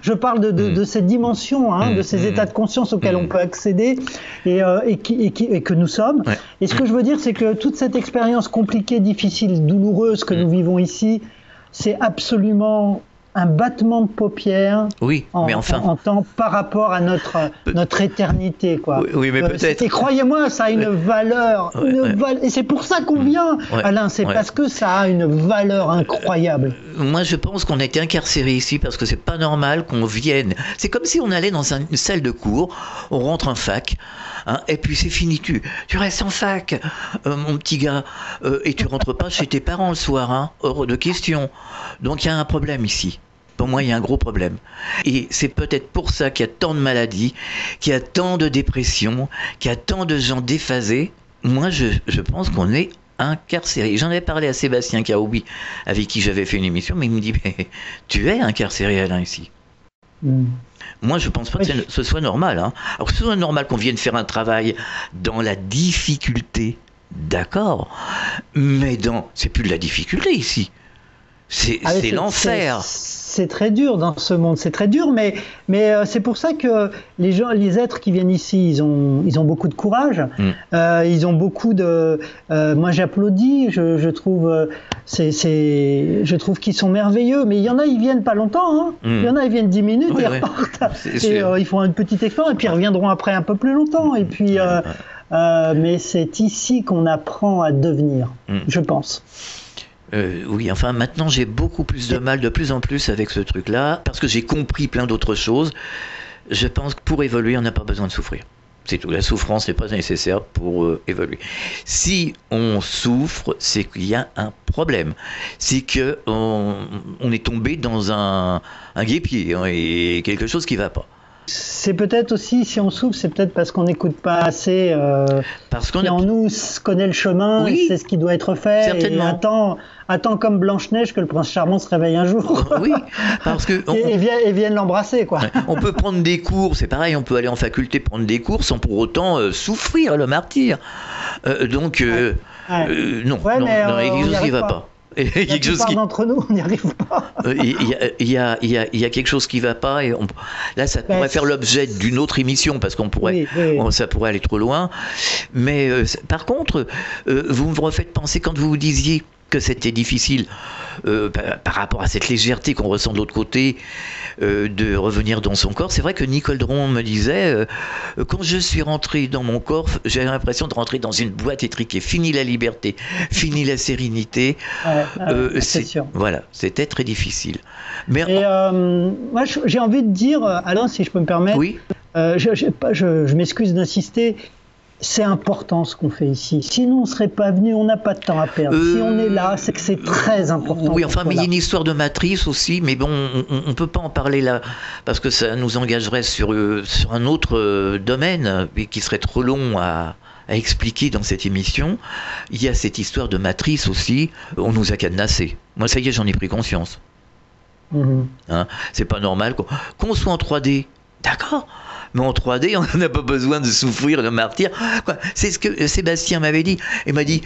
[SPEAKER 7] Je parle de cette dimension, de ces états de conscience auxquels on peut accéder et que nous sommes. Ouais. Et ce que je veux dire, c'est que toute cette expérience compliquée, difficile, douloureuse que nous vivons ici, c'est absolument un battement de paupières
[SPEAKER 3] oui, mais enfin...
[SPEAKER 7] en temps par rapport à notre éternité, quoi.
[SPEAKER 3] Oui, mais peut-être.
[SPEAKER 7] Et croyez-moi, ça a une valeur. Et c'est pour ça qu'on vient, Alain, c'est parce que ça a une valeur incroyable.
[SPEAKER 3] Moi, je pense qu'on a été incarcérés ici parce que c'est pas normal qu'on vienne. C'est comme si on allait dans une salle de cours, on rentre en fac, hein, et puis c'est fini, tu restes en fac, mon petit gars, et tu rentres pas chez tes parents le soir, hein, hors de question. Donc il y a un problème ici. Pour moi, il y a un gros problème. Et c'est peut-être pour ça qu'il y a tant de maladies, qu'il y a tant de dépressions, qu'il y a tant de gens déphasés. Moi, je pense qu'on est incarcéré. J'en ai parlé à Sébastien Kaoubi, avec qui j'avais fait une émission, mais il me dit, mais tu es incarcéré, Alain, ici. Moi, je pense pas que ce soit normal. Hein. Alors que ce soit normal qu'on vienne faire un travail dans la difficulté, d'accord, mais c'est plus de la difficulté ici. C'est l'enfer.
[SPEAKER 7] C'est très dur dans ce monde, c'est très dur, mais c'est pour ça que les êtres qui viennent ici, ils ont beaucoup de courage, ils ont beaucoup de. Moi, j'applaudis, je trouve qu'ils sont merveilleux, mais il y en a, ils viennent pas longtemps, hein. Il y en a, ils viennent 10 minutes, ils repartent, et ils font une petite expérience, et puis ils reviendront après un peu plus longtemps, et puis. Mais c'est ici qu'on apprend à devenir, je pense.
[SPEAKER 3] Oui, enfin maintenant j'ai beaucoup plus de mal de plus en plus avec ce truc-là, parce que j'ai compris plein d'autres choses. Je pense que pour évoluer, on n'a pas besoin de souffrir. C'est tout, la souffrance n'est pas nécessaire pour évoluer. Si on souffre, c'est qu'il y a un problème. C'est qu'on est tombé dans un guêpier, hein, et quelque chose qui ne va pas.
[SPEAKER 7] C'est peut-être aussi, si on souffre, c'est peut-être parce qu'on n'écoute pas assez. Parce qu'on en nous connaît le chemin, c'est ce qui doit être fait.
[SPEAKER 3] Certainement.
[SPEAKER 7] Et attend comme Blanche-Neige que le prince charmant se réveille un jour.
[SPEAKER 3] Oui, parce que
[SPEAKER 7] et vienne l'embrasser, quoi.
[SPEAKER 3] On peut prendre des cours, c'est pareil, on peut aller en faculté prendre des cours sans pour autant souffrir le martyre. Non, il n'y va pas.
[SPEAKER 7] La plupart d'entre nous, on n'y arrive pas.
[SPEAKER 3] Il y a quelque chose qui ne va pas, et là ça pourrait faire l'objet d'une autre émission parce qu'on pourrait, ça pourrait aller trop loin. Mais par contre, vous me refaites penser quand vous disiez que c'était difficile par rapport à cette légèreté qu'on ressent de l'autre côté, de revenir dans son corps. C'est vrai que Nicole Dron me disait, quand je suis rentré dans mon corps, j'ai l'impression de rentrer dans une boîte étriquée. Fini la liberté, fini la sérénité.
[SPEAKER 7] C'est sûr.
[SPEAKER 3] Voilà, c'était très difficile.
[SPEAKER 7] Mais moi, j'ai envie de dire, Alain, si je peux me permettre,
[SPEAKER 3] oui.
[SPEAKER 7] Je m'excuse d'insister. C'est important ce qu'on fait ici. Sinon, on ne serait pas venu, on n'a pas de temps à perdre. Si on est là, c'est que c'est très important.
[SPEAKER 3] Oui, enfin, mais il y a une histoire de matrice aussi, mais bon, on ne peut pas en parler là, parce que ça nous engagerait sur un autre domaine, mais qui serait trop long à expliquer dans cette émission. Il y a cette histoire de matrice aussi, on nous a cadenassés. Moi, ça y est, j'en ai pris conscience. Hein, c'est pas normal qu'on soit en 3D, d'accord, mais en 3D, on n'a pas besoin de souffrir, de martyr. C'est ce que Sébastien m'avait dit. Il m'a dit,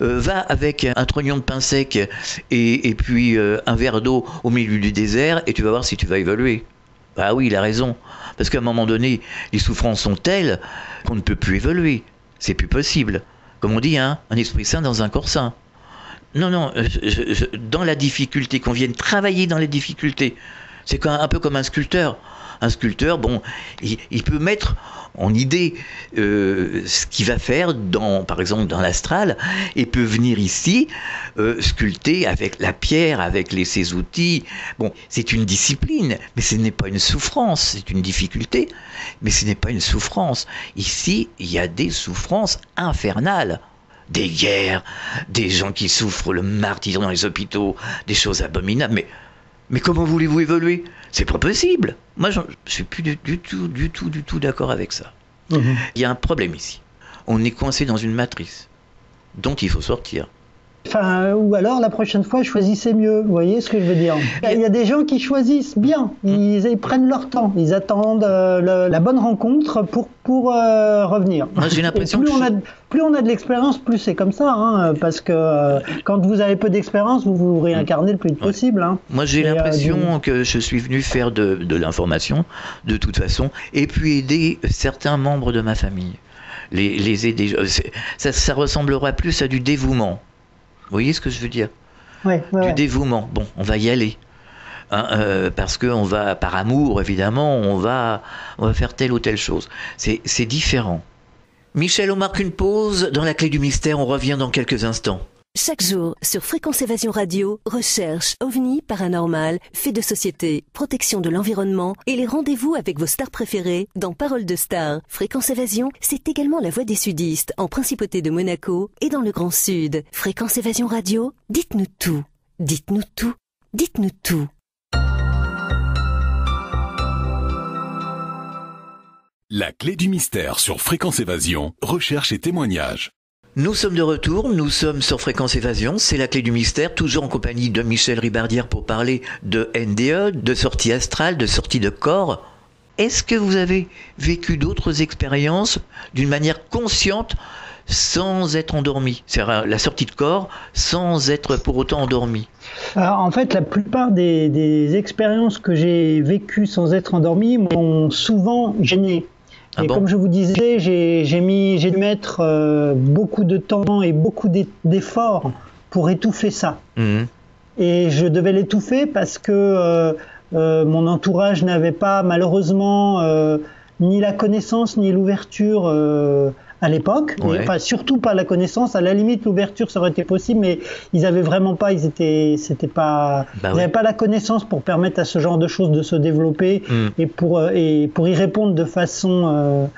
[SPEAKER 3] va avec un trognon de pain sec et puis un verre d'eau au milieu du désert et tu vas voir si tu vas évoluer. Bah oui, il a raison. Parce qu'à un moment donné, les souffrances sont telles qu'on ne peut plus évoluer. C'est plus possible. Comme on dit, hein, un esprit sain dans un corps sain. Non, dans la difficulté, qu'on vienne travailler dans les difficultés. C'est un peu comme un sculpteur. Un sculpteur, bon, il peut mettre en idée ce qu'il va faire, par exemple dans l'astral, et peut venir ici sculpter avec la pierre, avec ses outils. Bon, c'est une discipline, mais ce n'est pas une souffrance. C'est une difficulté, mais ce n'est pas une souffrance. Ici, il y a des souffrances infernales. Des guerres, des gens qui souffrent le martyre dans les hôpitaux, des choses abominables. Mais comment voulez-vous évoluer ? C'est pas possible. Moi, je suis plus du tout d'accord avec ça. Il y a un problème ici. On est coincé dans une matrice dont il faut sortir.
[SPEAKER 7] Enfin, ou alors la prochaine fois, choisissez mieux. Vous voyez ce que je veux dire ? Il y a des gens qui choisissent bien. Ils prennent leur temps. Ils attendent la bonne rencontre pour revenir.
[SPEAKER 3] Moi, j'ai l'impression
[SPEAKER 7] plus on a de l'expérience, plus c'est comme ça. Hein, parce que quand vous avez peu d'expérience, vous réincarnez le plus vite possible. Hein.
[SPEAKER 3] Moi, j'ai l'impression que je suis venu faire de l'information, de toute façon, et puis aider certains membres de ma famille. Les aider. Ça ressemblera plus à du dévouement. Vous voyez ce que je veux dire ?
[SPEAKER 7] Du
[SPEAKER 3] dévouement. Bon, on va y aller. parce qu'on va, par amour évidemment, on va faire telle ou telle chose. C'est différent. Michel, on marque une pause dans la clé du mystère, on revient dans quelques instants.
[SPEAKER 5] Chaque jour, sur Fréquence Évasion Radio, recherche, ovni, paranormal, faits de société, protection de l'environnement et les rendez-vous avec vos stars préférées dans Paroles de Stars. Fréquence Évasion, c'est également la voix des sudistes en Principauté de Monaco et dans le Grand Sud. Fréquence Évasion Radio, dites-nous tout. Dites-nous tout. Dites-nous tout.
[SPEAKER 2] La clé du mystère sur Fréquence Évasion, recherche et témoignages.
[SPEAKER 3] Nous sommes de retour, nous sommes sur Fréquence Évasion, c'est la clé du mystère, toujours en compagnie de Michel Ribardière pour parler de NDE, de sortie astrale, de sortie de corps. Est-ce que vous avez vécu d'autres expériences d'une manière consciente sans être endormi? C'est-à-dire la sortie de corps sans être pour autant endormi?
[SPEAKER 7] Alors, en fait, la plupart des expériences que j'ai vécues sans être endormi m'ont souvent gêné. Et comme je vous disais, j'ai dû mettre beaucoup de temps et beaucoup d'efforts pour étouffer ça. Et je devais l'étouffer parce que mon entourage n'avait pas malheureusement ni la connaissance ni l'ouverture à l'époque.
[SPEAKER 3] Ouais.
[SPEAKER 7] Enfin, surtout pas la connaissance. À la limite, l'ouverture ça aurait été possible, mais ils avaient vraiment pas. Ils n'avaient pas la connaissance pour permettre à ce genre de choses de se développer et pour y répondre de façon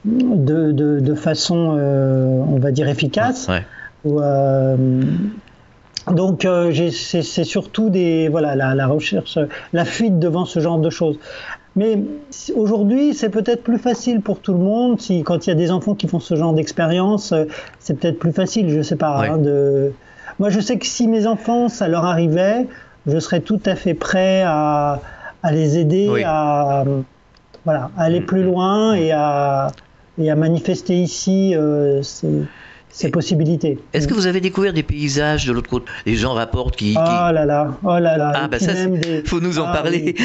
[SPEAKER 7] on va dire efficace. Donc c'est surtout la recherche, la fuite devant ce genre de choses. Mais aujourd'hui, c'est peut-être plus facile pour tout le monde. Quand il y a des enfants qui font ce genre d'expérience, c'est peut-être plus facile, je sais pas. Moi, je sais que si mes enfants, ça leur arrivait, je serais tout à fait prêt à les aider à aller plus loin et à manifester ici ces possibilités.
[SPEAKER 3] Est-ce que vous avez découvert des paysages de l'autre côté? Les gens rapportent qui...
[SPEAKER 7] Oh là là.
[SPEAKER 3] Ah bah ça, faut nous en parler.
[SPEAKER 7] Oui.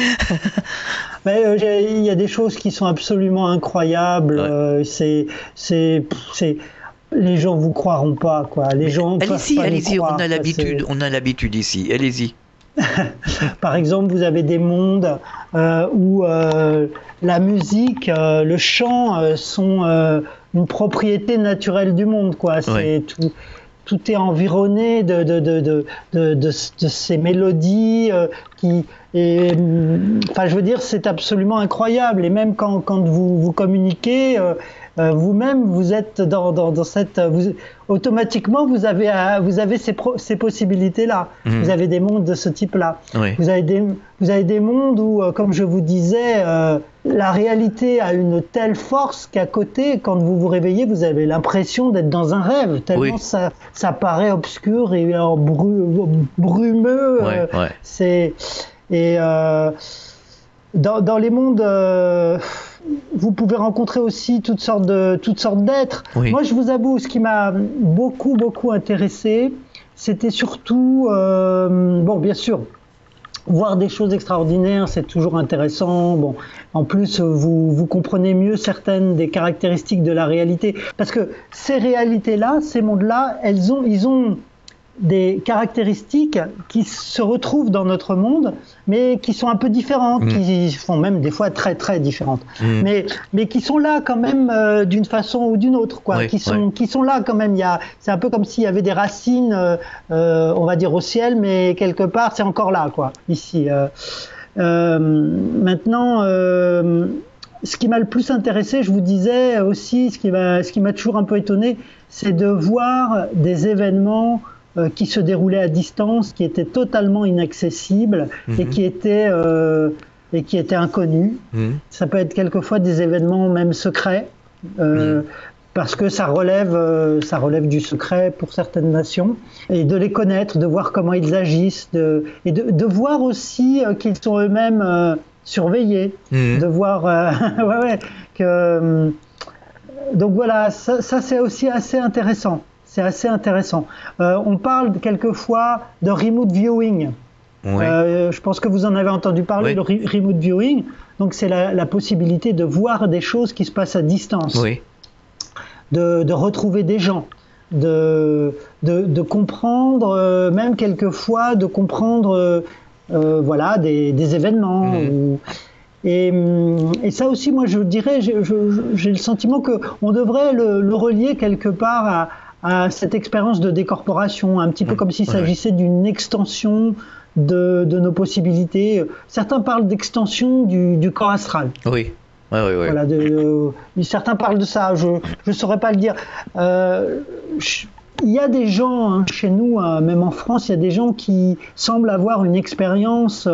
[SPEAKER 7] Mais il y a des choses qui sont absolument incroyables. Les gens vous croiront pas, quoi. Les gens
[SPEAKER 3] allez-y, on a l'habitude ici. Allez-y.
[SPEAKER 7] Par exemple, vous avez des mondes où la musique, le chant sont une propriété naturelle du monde, quoi. C'est tout est environné de ces mélodies je veux dire, c'est absolument incroyable. Et même quand vous communiquez, vous-même, vous êtes dans cette... automatiquement, vous avez ces possibilités-là. Vous avez des mondes de ce type-là. Vous avez des mondes où, comme je vous disais, la réalité a une telle force qu'à côté, quand vous vous réveillez, vous avez l'impression d'être dans un rêve, tellement ça paraît obscur et brumeux. Dans les mondes, vous pouvez rencontrer aussi toutes sortes d'êtres. Moi, je vous avoue, ce qui m'a beaucoup intéressé, c'était surtout, bien sûr, voir des choses extraordinaires, c'est toujours intéressant. Bon, en plus, vous comprenez mieux certaines des caractéristiques de la réalité, parce que ces réalités-là, ces mondes-là, ils ont des caractéristiques qui se retrouvent dans notre monde, mais qui sont un peu différentes, qui font même des fois très très différentes, mais qui sont là quand même d'une façon ou d'une autre, quoi. Qui sont là quand même. C'est un peu comme s'il y avait des racines, on va dire au ciel, mais quelque part c'est encore là, quoi. Ici. Maintenant. Ce qui m'a le plus intéressé, je vous disais aussi, ce qui m'a toujours un peu étonné, c'est de voir des événements qui se déroulaient à distance, qui étaient totalement inaccessibles et qui étaient inconnus. Ça peut être quelquefois des événements même secrets, parce que ça relève du secret pour certaines nations, et de les connaître, de voir comment ils agissent, et de voir aussi qu'ils sont eux-mêmes surveillés, de voir donc voilà, ça c'est aussi assez intéressant. C'est assez intéressant. On parle quelquefois de remote viewing. Je pense que vous en avez entendu parler, le remote viewing. Donc c'est la possibilité de voir des choses qui se passent à distance, de retrouver des gens, de comprendre, même quelquefois, de comprendre voilà, des événements. Et ça aussi, moi, je dirais, j'ai le sentiment qu'on devrait le relier quelque part à cette expérience de décorporation, un petit peu comme s'il s'agissait d'une extension de nos possibilités. Certains parlent d'extension du corps astral.
[SPEAKER 3] Oui.
[SPEAKER 7] Voilà, certains parlent de ça, je ne saurais pas le dire. Il y a des gens chez nous, même en France, il y a des gens qui semblent avoir une expérience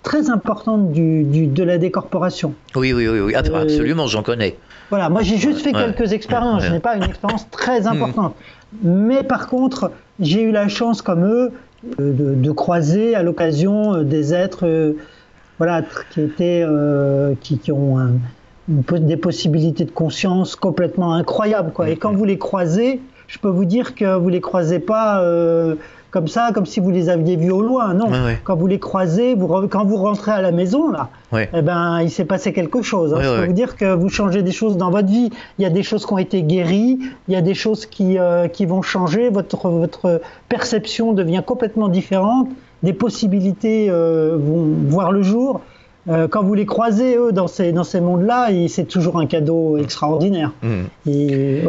[SPEAKER 7] très importante de la décorporation.
[SPEAKER 3] Oui, absolument, j'en connais.
[SPEAKER 7] Voilà, moi j'ai juste fait quelques expériences, je n'ai pas une expérience très importante. Mais par contre, j'ai eu la chance, comme eux, de croiser à l'occasion des êtres qui étaient, qui ont des possibilités de conscience complètement incroyables, quoi. Et quand vous les croisez, je peux vous dire que vous les croisez pas comme ça, comme si vous les aviez vus au loin, non. Quand vous les croisez, quand vous rentrez à la maison, là, eh ben, il s'est passé quelque chose. Je peux vous dire que vous changez des choses dans votre vie. Il y a des choses qui ont été guéries, il y a des choses qui vont changer, votre perception devient complètement différente, des possibilités vont voir le jour. Quand vous les croisez, eux, dans ces mondes-là, c'est toujours un cadeau extraordinaire. Et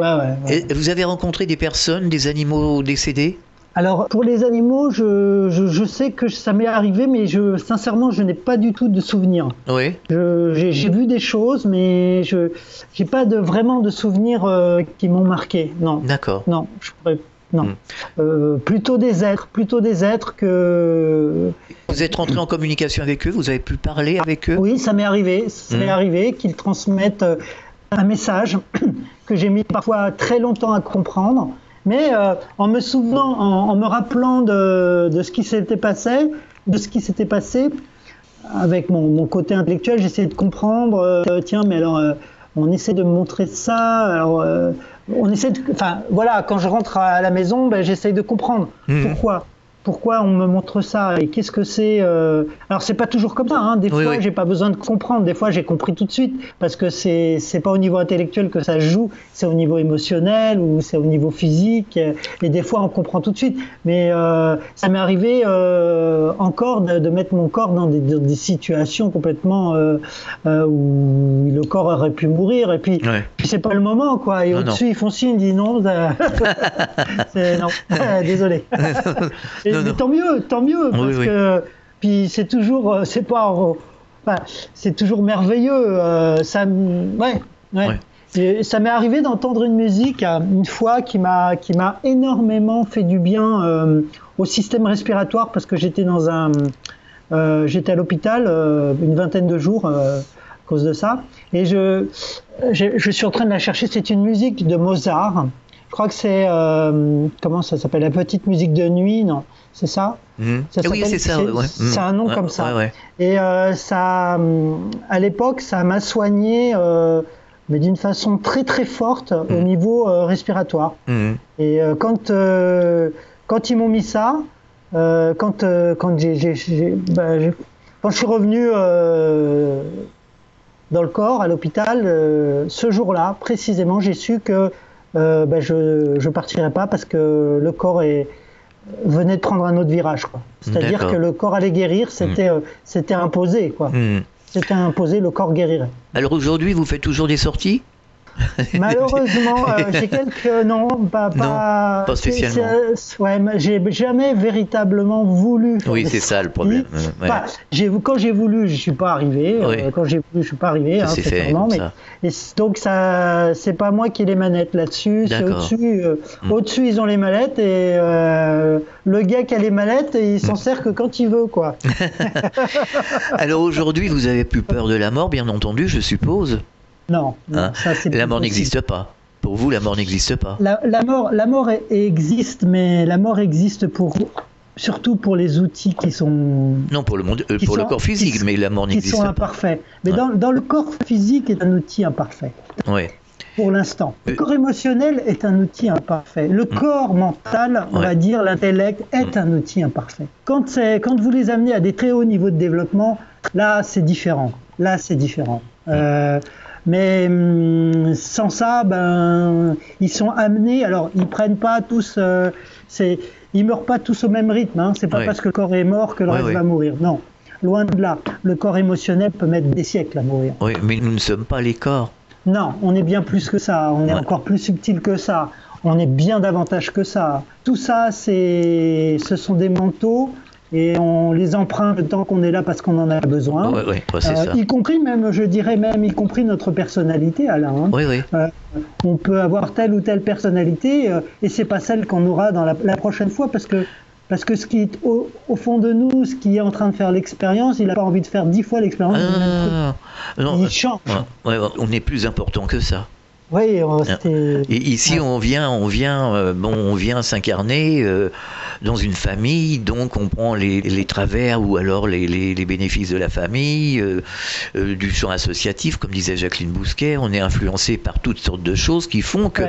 [SPEAKER 3] vous avez rencontré des personnes, des animaux décédés ?
[SPEAKER 7] Alors, pour les animaux, je sais que ça m'est arrivé, mais sincèrement, je n'ai pas du tout de souvenirs.
[SPEAKER 3] Oui.
[SPEAKER 7] J'ai vu des choses, mais je n'ai pas vraiment de souvenirs qui m'ont marqué. Non.
[SPEAKER 3] D'accord.
[SPEAKER 7] Non, je pourrais... Non, plutôt des êtres que...
[SPEAKER 3] Vous êtes rentré en communication avec eux, vous avez pu parler avec eux ?
[SPEAKER 7] Oui, ça m'est arrivé. Ça m'est arrivé qu'ils transmettent un message que j'ai mis parfois très longtemps à comprendre, mais en me souvenant, en me rappelant de ce qui s'était passé, avec mon côté intellectuel, j'essayais de comprendre. Tiens, mais alors, on essaie de me montrer ça. Alors, on essaie quand je rentre à la maison, j'essaye de comprendre pourquoi on me montre ça et qu'est-ce que c'est. Alors c'est pas toujours comme ça, des fois j'ai pas besoin de comprendre, des fois j'ai compris tout de suite parce que c'est pas au niveau intellectuel que ça se joue, c'est au niveau émotionnel ou c'est au niveau physique et des fois on comprend tout de suite. Mais ça m'est arrivé encore de mettre mon corps dans des situations complètement où le corps aurait pu mourir et puis c'est pas le moment, quoi. Et au-dessus ils font signe, ils disent non, non, désolé. Mais tant mieux, parce que puis c'est toujours, c'est toujours merveilleux. Et ça m'est arrivé d'entendre une musique une fois qui m'a énormément fait du bien au système respiratoire parce que j'étais à l'hôpital une vingtaine de jours à cause de ça, et je suis en train de la chercher. C'est une musique de Mozart. Je crois que c'est comment ça s'appelle, la petite musique de nuit, non? C'est ça?
[SPEAKER 3] Oui, c'est ça.
[SPEAKER 7] C'est un nom comme ça. Et ça, à l'époque, ça m'a soigné, mais d'une façon très très forte au niveau respiratoire. Et quand ils m'ont mis ça, quand je suis revenu dans le corps à l'hôpital, ce jour-là précisément, j'ai su que je partirais pas parce que le corps venait de prendre un autre virage, quoi. C'est-à-dire que le corps allait guérir, c'était imposé, quoi. C'était imposé, le corps guérirait.
[SPEAKER 3] Alors aujourd'hui, vous faites toujours des sorties?
[SPEAKER 7] Malheureusement, j'ai quelques... Non, pas spécialement. J'ai jamais véritablement voulu.
[SPEAKER 3] Oui, c'est ça le problème.
[SPEAKER 7] Quand j'ai voulu, je suis pas arrivé. Quand j'ai voulu, je suis pas arrivé.
[SPEAKER 3] Ça s'est fait,
[SPEAKER 7] donc ça, c'est pas moi qui ai les manettes là-dessus. C'est au-dessus. Au-dessus, ils ont les mallettes et le gars qui a les mallettes, il s'en sert que quand il veut, quoi.
[SPEAKER 3] Alors aujourd'hui, vous avez plus peur de la mort, bien entendu, je suppose.
[SPEAKER 7] Non, ça c'est
[SPEAKER 3] la mort n'existe pas. Pour vous, la mort n'existe pas.
[SPEAKER 7] La mort existe, mais la mort existe surtout pour les outils qui sont...
[SPEAKER 3] Non, pour le monde, pour le corps physique, mais la mort n'existe pas.
[SPEAKER 7] Qui sont imparfaits. Mais dans le corps physique est un outil imparfait.
[SPEAKER 3] Oui.
[SPEAKER 7] Pour l'instant. Le corps émotionnel est un outil imparfait. Le corps mental, on va dire, l'intellect, est un outil imparfait. Quand vous les amenez à des très hauts niveaux de développement, là, c'est différent. Mais sans ça, ils sont amenés. Alors, ils prennent pas tous. Ils meurent pas tous au même rythme. Hein. C'est pas parce que le corps est mort que le reste va mourir. Non, loin de là. Le corps émotionnel peut mettre des siècles à mourir.
[SPEAKER 3] Oui, mais nous ne sommes pas les corps.
[SPEAKER 7] Non, on est bien plus que ça. On est encore plus subtil que ça. On est bien davantage que ça. Tout ça, ce sont des manteaux. Et on les emprunte le temps qu'on est là parce qu'on en a besoin.
[SPEAKER 3] C'est ça.
[SPEAKER 7] Y compris même, je dirais même, y compris notre personnalité, Alain. Hein. On peut avoir telle ou telle personnalité et c'est pas celle qu'on aura dans la prochaine fois parce que ce qui est au fond de nous, ce qui est en train de faire l'expérience, il n'a pas envie de faire 10 fois l'expérience. Il change.
[SPEAKER 3] On est plus important que ça.
[SPEAKER 7] Oui,
[SPEAKER 3] et ici on vient s'incarner dans une famille, donc on prend les travers ou alors les bénéfices de la famille, du champ associatif, comme disait Jacqueline Bousquet. On est influencé par toutes sortes de choses qui font que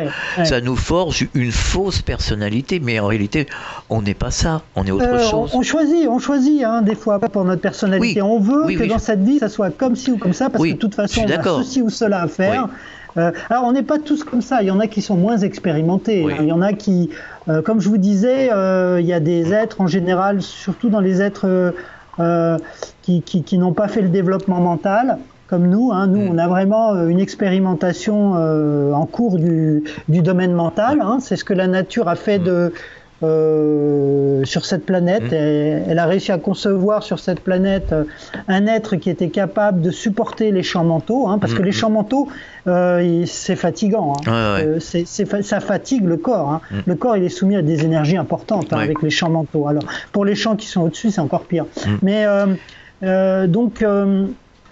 [SPEAKER 3] ça nous forge une fausse personnalité, mais en réalité on n'est pas ça, on est autre chose.
[SPEAKER 7] On choisit des fois pour notre personnalité. On veut que dans cette vie ça soit comme ci ou comme ça, parce que de toute façon on a ceci ou cela à faire. Alors, on n'est pas tous comme ça. Il y en a qui sont moins expérimentés. Il y en a qui, comme je vous disais, il y a des êtres en général, surtout dans les êtres qui n'ont pas fait le développement mental, comme nous. Nous, on a vraiment une expérimentation en cours du domaine mental. C'est ce que la nature a fait sur cette planète. Elle a réussi à concevoir sur cette planète un être qui était capable de supporter les champs mentaux, parce que les champs mentaux, c'est fatigant. Ça fatigue le corps. Le corps, il est soumis à des énergies importantes avec les champs mentaux. Alors, pour les champs qui sont au-dessus, c'est encore pire. Mais donc,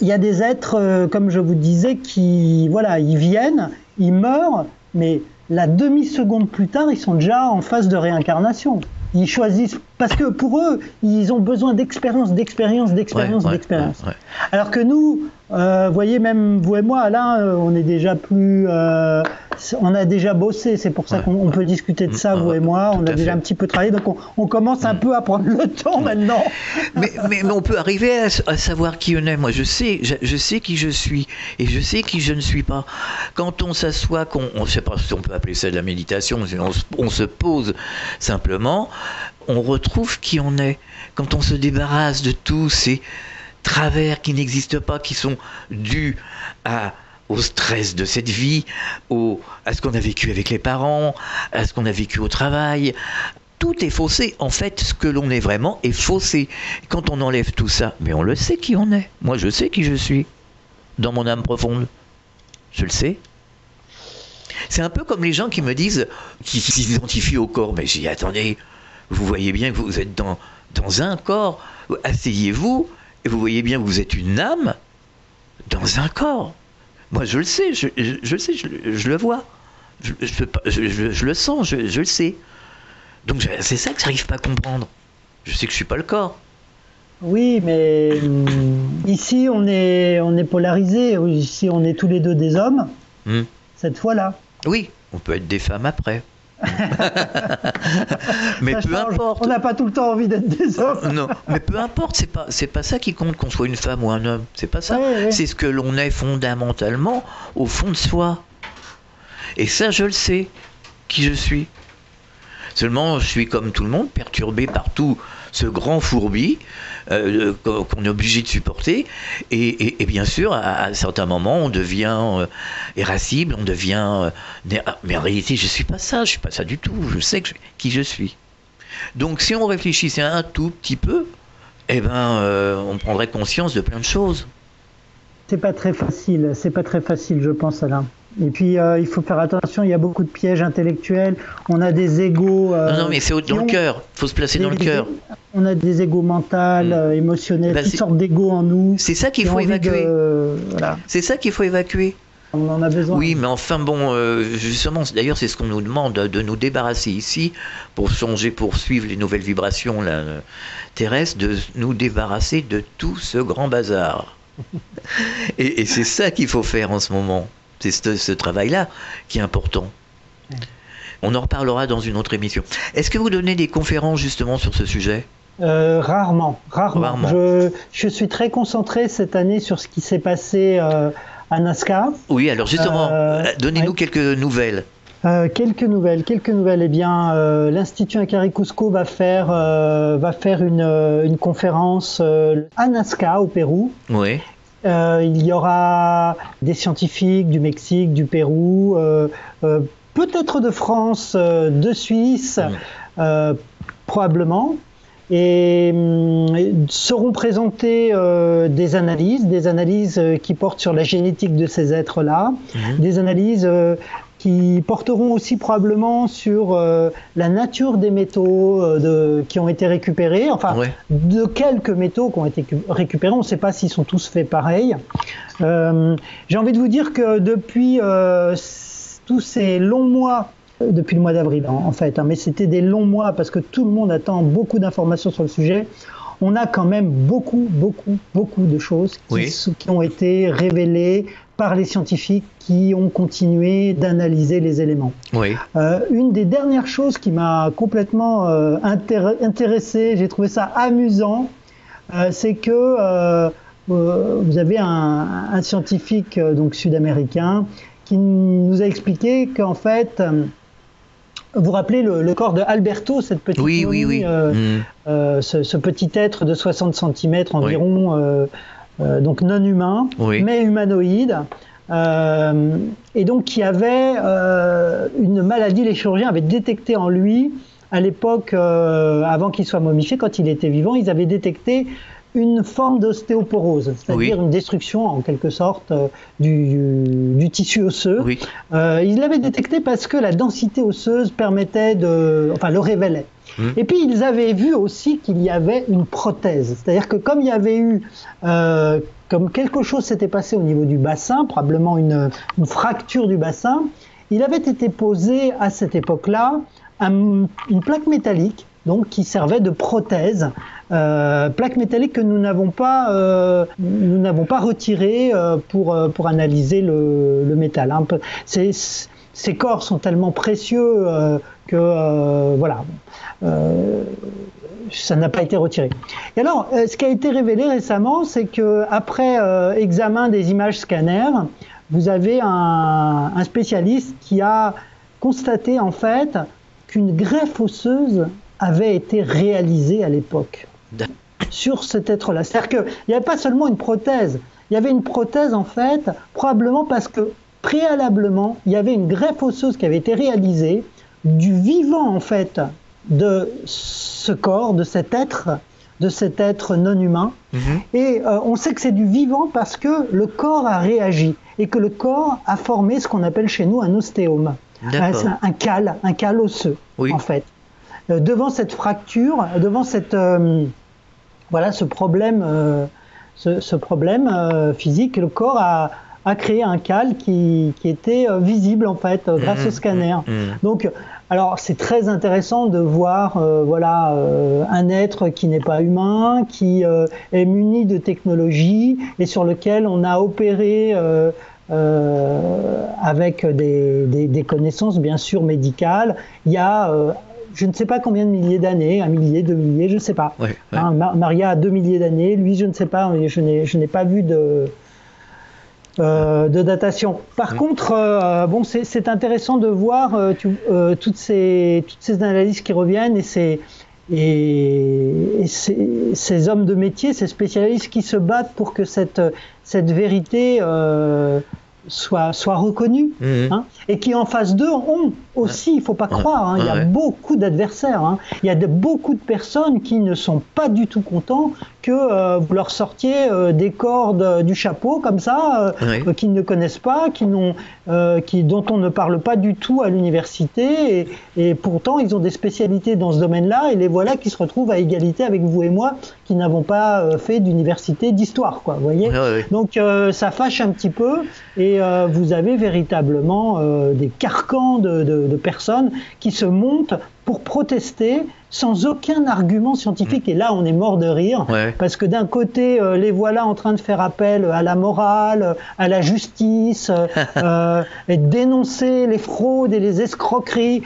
[SPEAKER 7] il y a des êtres, comme je vous disais, qui, ils viennent, ils meurent, mais la demi-seconde plus tard, ils sont déjà en phase de réincarnation. Ils choisissent, parce que pour eux, ils ont besoin d'expérience. Alors que nous, voyez, même vous et moi, Alain, on est déjà plus... on a déjà bossé, c'est pour ça qu'on peut discuter de ça, vous et moi. On a déjà un petit peu travaillé, donc on commence un peu à prendre le temps maintenant.
[SPEAKER 3] mais on peut arriver à savoir qui on est. Moi, je sais qui je suis et je sais qui je ne suis pas. Quand on s'assoit, on ne sait pas si on peut appeler ça de la méditation, on se pose simplement, on retrouve qui on est. Quand on se débarrasse de tous ces travers qui n'existent pas, qui sont dus au stress de cette vie, à ce qu'on a vécu avec les parents, à ce qu'on a vécu au travail. Tout est faussé. En fait, ce que l'on est vraiment est faussé. Quand on enlève tout ça, mais on le sait qui on est. Moi, je sais qui je suis. Dans mon âme profonde. Je le sais. C'est un peu comme les gens qui me disent, qui s'identifient au corps. Mais j'ai dit, attendez, vous voyez bien que vous êtes dans un corps. Asseyez-vous, et vous voyez bien que vous êtes une âme dans un corps. Moi, je le sais, je le vois. Je le sens, je le sais. Donc, c'est ça que j'arrive pas à comprendre. Je sais que je suis pas le corps.
[SPEAKER 7] Oui, mais ici, on est polarisé. Ici, on est tous les deux des hommes. Cette fois-là.
[SPEAKER 3] Oui, on peut être des femmes après. Mais
[SPEAKER 7] ça
[SPEAKER 3] peu
[SPEAKER 7] change.
[SPEAKER 3] Importe.
[SPEAKER 7] On n'a pas tout le temps envie d'être des hommes.
[SPEAKER 3] Non, mais peu importe, c'est pas ça qui compte, qu'on soit une femme ou un homme. C'est pas ça.
[SPEAKER 7] Oui.
[SPEAKER 3] C'est ce que l'on est fondamentalement au fond de soi. Et ça, je le sais, qui je suis. Seulement, je suis comme tout le monde, perturbé par tout ce grand fourbi qu'on est obligé de supporter. Et bien sûr, à certains moments, on devient irascible, on devient... mais en réalité, je ne suis pas ça du tout. Je sais qui je suis. Donc, si on réfléchissait un tout petit peu, on prendrait conscience de plein de choses.
[SPEAKER 7] C'est pas très facile, je pense, Alain. Et puis, il faut faire attention, il y a beaucoup de pièges intellectuels, on a des égos...
[SPEAKER 3] non, mais c'est dans le cœur, il faut se placer dans le cœur.
[SPEAKER 7] On a des égos mentaux, émotionnels, toutes sortes d'égos en nous.
[SPEAKER 3] C'est ça qu'il faut évacuer.
[SPEAKER 7] Voilà.
[SPEAKER 3] C'est ça qu'il faut évacuer.
[SPEAKER 7] On en a besoin.
[SPEAKER 3] Oui, mais enfin bon, justement, d'ailleurs c'est ce qu'on nous demande, de nous débarrasser ici, pour suivre les nouvelles vibrations terrestres, de nous débarrasser de tout ce grand bazar. Et c'est ça qu'il faut faire en ce moment. C'est ce travail-là qui est important. On en reparlera dans une autre émission. Est-ce que vous donnez des conférences justement sur ce sujet ?
[SPEAKER 7] Rarement. Je suis très concentré cette année sur ce qui s'est passé à Nazca.
[SPEAKER 3] Oui, alors justement, donnez-nous quelques nouvelles.
[SPEAKER 7] Quelques nouvelles. Eh bien, l'Institut Incari Cusco va faire une conférence à Nazca, au Pérou.
[SPEAKER 3] Oui.
[SPEAKER 7] Il y aura des scientifiques du Mexique, du Pérou, peut-être de France, de Suisse, probablement. Et seront présentées des analyses qui portent sur la génétique de ces êtres-là, des analyses qui porteront aussi probablement sur la nature des métaux qui ont été récupérés, de quelques métaux qui ont été récupérés, on ne sait pas s'ils sont tous faits pareil. J'ai envie de vous dire que depuis tous ces longs mois, depuis le mois d'avril en fait, mais c'était des longs mois parce que tout le monde attend beaucoup d'informations sur le sujet. On a quand même beaucoup de choses qui ont été révélées par les scientifiques qui ont continué d'analyser les éléments. Oui. Une des dernières choses qui m'a complètement intéressé, j'ai trouvé ça amusant, c'est que vous avez un scientifique donc sud-américain qui nous a expliqué qu'en fait, vous vous rappelez le corps de Alberto, cette petite momie, ce petit être de 60 cm environ, donc non humain, mais humanoïde, et donc qui avait une maladie. Les chirurgiens avaient détecté en lui, à l'époque, avant qu'il soit momifié, quand il était vivant, ils avaient détecté une forme d'ostéoporose, c'est-à-dire une destruction en quelque sorte du tissu osseux. Oui. Ils l'avaient détecté parce que la densité osseuse le révélait. Et puis ils avaient vu aussi qu'il y avait une prothèse, c'est-à-dire que comme il y avait eu, comme quelque chose s'était passé au niveau du bassin, probablement une fracture du bassin, il avait été posé à cette époque-là une plaque métallique, donc qui servait de prothèse, plaque métallique que nous n'avons pas retirée pour analyser le métal. Ces corps sont tellement précieux que ça n'a pas été retiré. Et alors, ce qui a été révélé récemment, c'est que après examen des images scanners, vous avez un spécialiste qui a constaté en fait qu'une greffe osseuse avait été réalisée à l'époque sur cet être-là. C'est-à-dire qu'il n'y avait pas seulement une prothèse, il y avait une prothèse en fait, probablement parce que préalablement, il y avait une greffe osseuse qui avait été réalisée du vivant en fait de ce corps, de cet être non humain. Et on sait que c'est du vivant parce que le corps a réagi et que le corps a formé ce qu'on appelle chez nous un ostéome, un cal osseux en fait. Devant cette fracture, devant cette ce problème physique, le corps a créé un cal qui était visible en fait grâce au scanner. Donc, alors c'est très intéressant de voir un être qui n'est pas humain, qui est muni de technologie et sur lequel on a opéré avec des connaissances bien sûr médicales. Il y a je ne sais pas combien de milliers d'années, 1 millier, 2 milliers, je ne sais pas. Maria a 2 milliers d'années, lui je ne sais pas, je n'ai pas vu de datation. Par contre, c'est intéressant de voir toutes ces analyses qui reviennent et ces hommes de métier, ces spécialistes qui se battent pour que cette vérité soit reconnue, et qui en face d'eux ont aussi, il ne faut pas croire, il y a beaucoup d'adversaires, il y a beaucoup de personnes qui ne sont pas du tout contents que vous leur sortiez des cordes du chapeau comme ça, qu'ils ne connaissent pas, dont on ne parle pas du tout à l'université, et pourtant ils ont des spécialités dans ce domaine-là, et les voilà qui se retrouvent à égalité avec vous et moi qui n'avons pas fait d'université d'histoire, vous voyez. Donc ça fâche un petit peu, et vous avez véritablement des carcans de personnes qui se montent pour protester sans aucun argument scientifique. Et là, on est mort de rire, parce que d'un côté, les voilà en train de faire appel à la morale, à la justice, et dénoncer les fraudes et les escroqueries,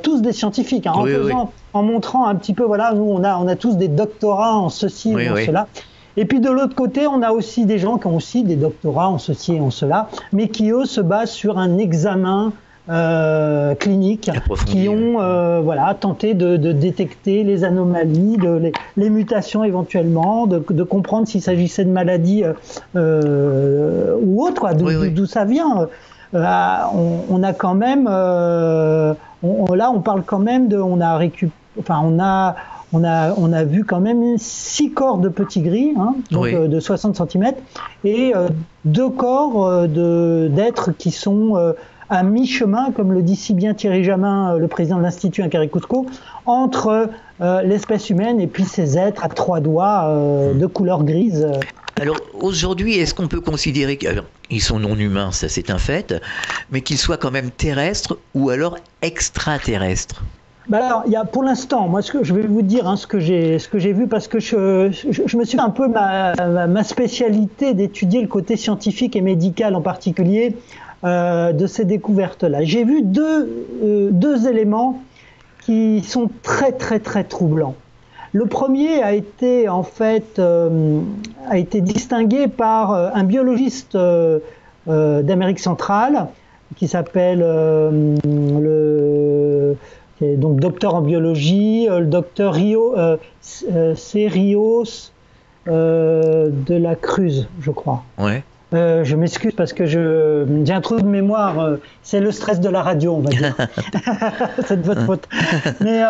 [SPEAKER 7] tous des scientifiques, en montrant un petit peu, nous, on a tous des doctorats en ceci ou en cela. Et puis de l'autre côté, on a aussi des gens qui ont aussi des doctorats en ceci et en cela, mais qui eux se basent sur un examen clinique, qui ont tenté de détecter les anomalies, les mutations éventuellement, de comprendre s'il s'agissait de maladies ou autres, d'où ça vient. On a quand même, là on parle quand même de, on a vu quand même 6 corps de petits gris, de 60 cm, et 2 corps d'êtres qui sont à mi-chemin, comme le dit si bien Thierry Jamin, le président de l'Institut Incaré-Cusco, entre l'espèce humaine et puis ces êtres à 3 doigts de couleur grise.
[SPEAKER 3] Alors aujourd'hui, est-ce qu'on peut considérer qu'ils sont non humains, ça c'est un fait, mais qu'ils soient quand même terrestres ou alors extraterrestres?
[SPEAKER 7] Alors, pour l'instant, moi, je vais vous dire ce que j'ai vu, parce que je me suis fait un peu ma spécialité d'étudier le côté scientifique et médical en particulier de ces découvertes-là. J'ai vu deux éléments qui sont très très très troublants. Le premier a été distingué par un biologiste d'Amérique centrale qui s'appelle donc docteur en biologie, le docteur c'est Rios de la Cruz, je crois.
[SPEAKER 3] Ouais.
[SPEAKER 7] Je m'excuse parce que j'ai un trou de mémoire. C'est le stress de la radio, on va dire. C'est de votre faute. Mais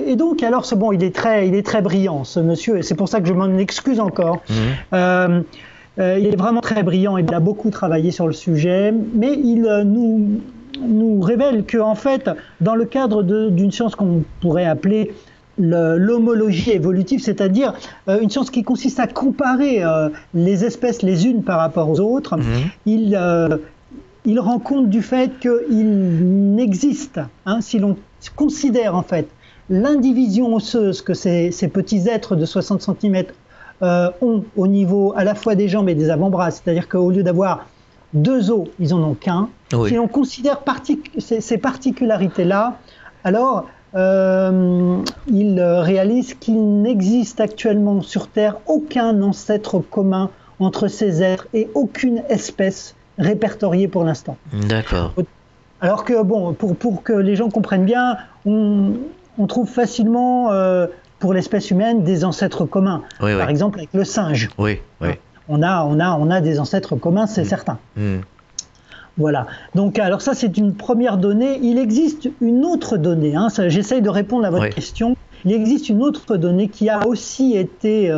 [SPEAKER 7] et donc alors c'est bon, il est très brillant, ce monsieur, et c'est pour ça que je m'en excuse encore. Il est vraiment très brillant. Il a beaucoup travaillé sur le sujet, mais il nous révèle que en fait, dans le cadre d'une science qu'on pourrait appeler l'homologie évolutive, c'est-à-dire une science qui consiste à comparer les espèces les unes par rapport aux autres, il rend compte du fait qu'il n'existe, si l'on considère en fait l'indivision osseuse que ces petits êtres de 60 cm ont au niveau à la fois des jambes et des avant-bras, c'est-à-dire qu'au lieu d'avoir 2 os, ils en ont qu'un. Oui. Si l'on considère ces particularités-là, alors il réalise qu'il n'existe actuellement sur Terre aucun ancêtre commun entre ces êtres et aucune espèce répertoriée pour l'instant.
[SPEAKER 3] D'accord.
[SPEAKER 7] Alors que, bon, pour que les gens comprennent bien, on trouve facilement, pour l'espèce humaine, des ancêtres communs.
[SPEAKER 3] Oui,
[SPEAKER 7] Par exemple, avec le singe.
[SPEAKER 3] Oui, oui.
[SPEAKER 7] On a des ancêtres communs, c'est certain. Voilà. Donc, alors ça, c'est une première donnée. Il existe une autre donnée. J'essaye de répondre à votre question. Il existe une autre donnée qui a aussi été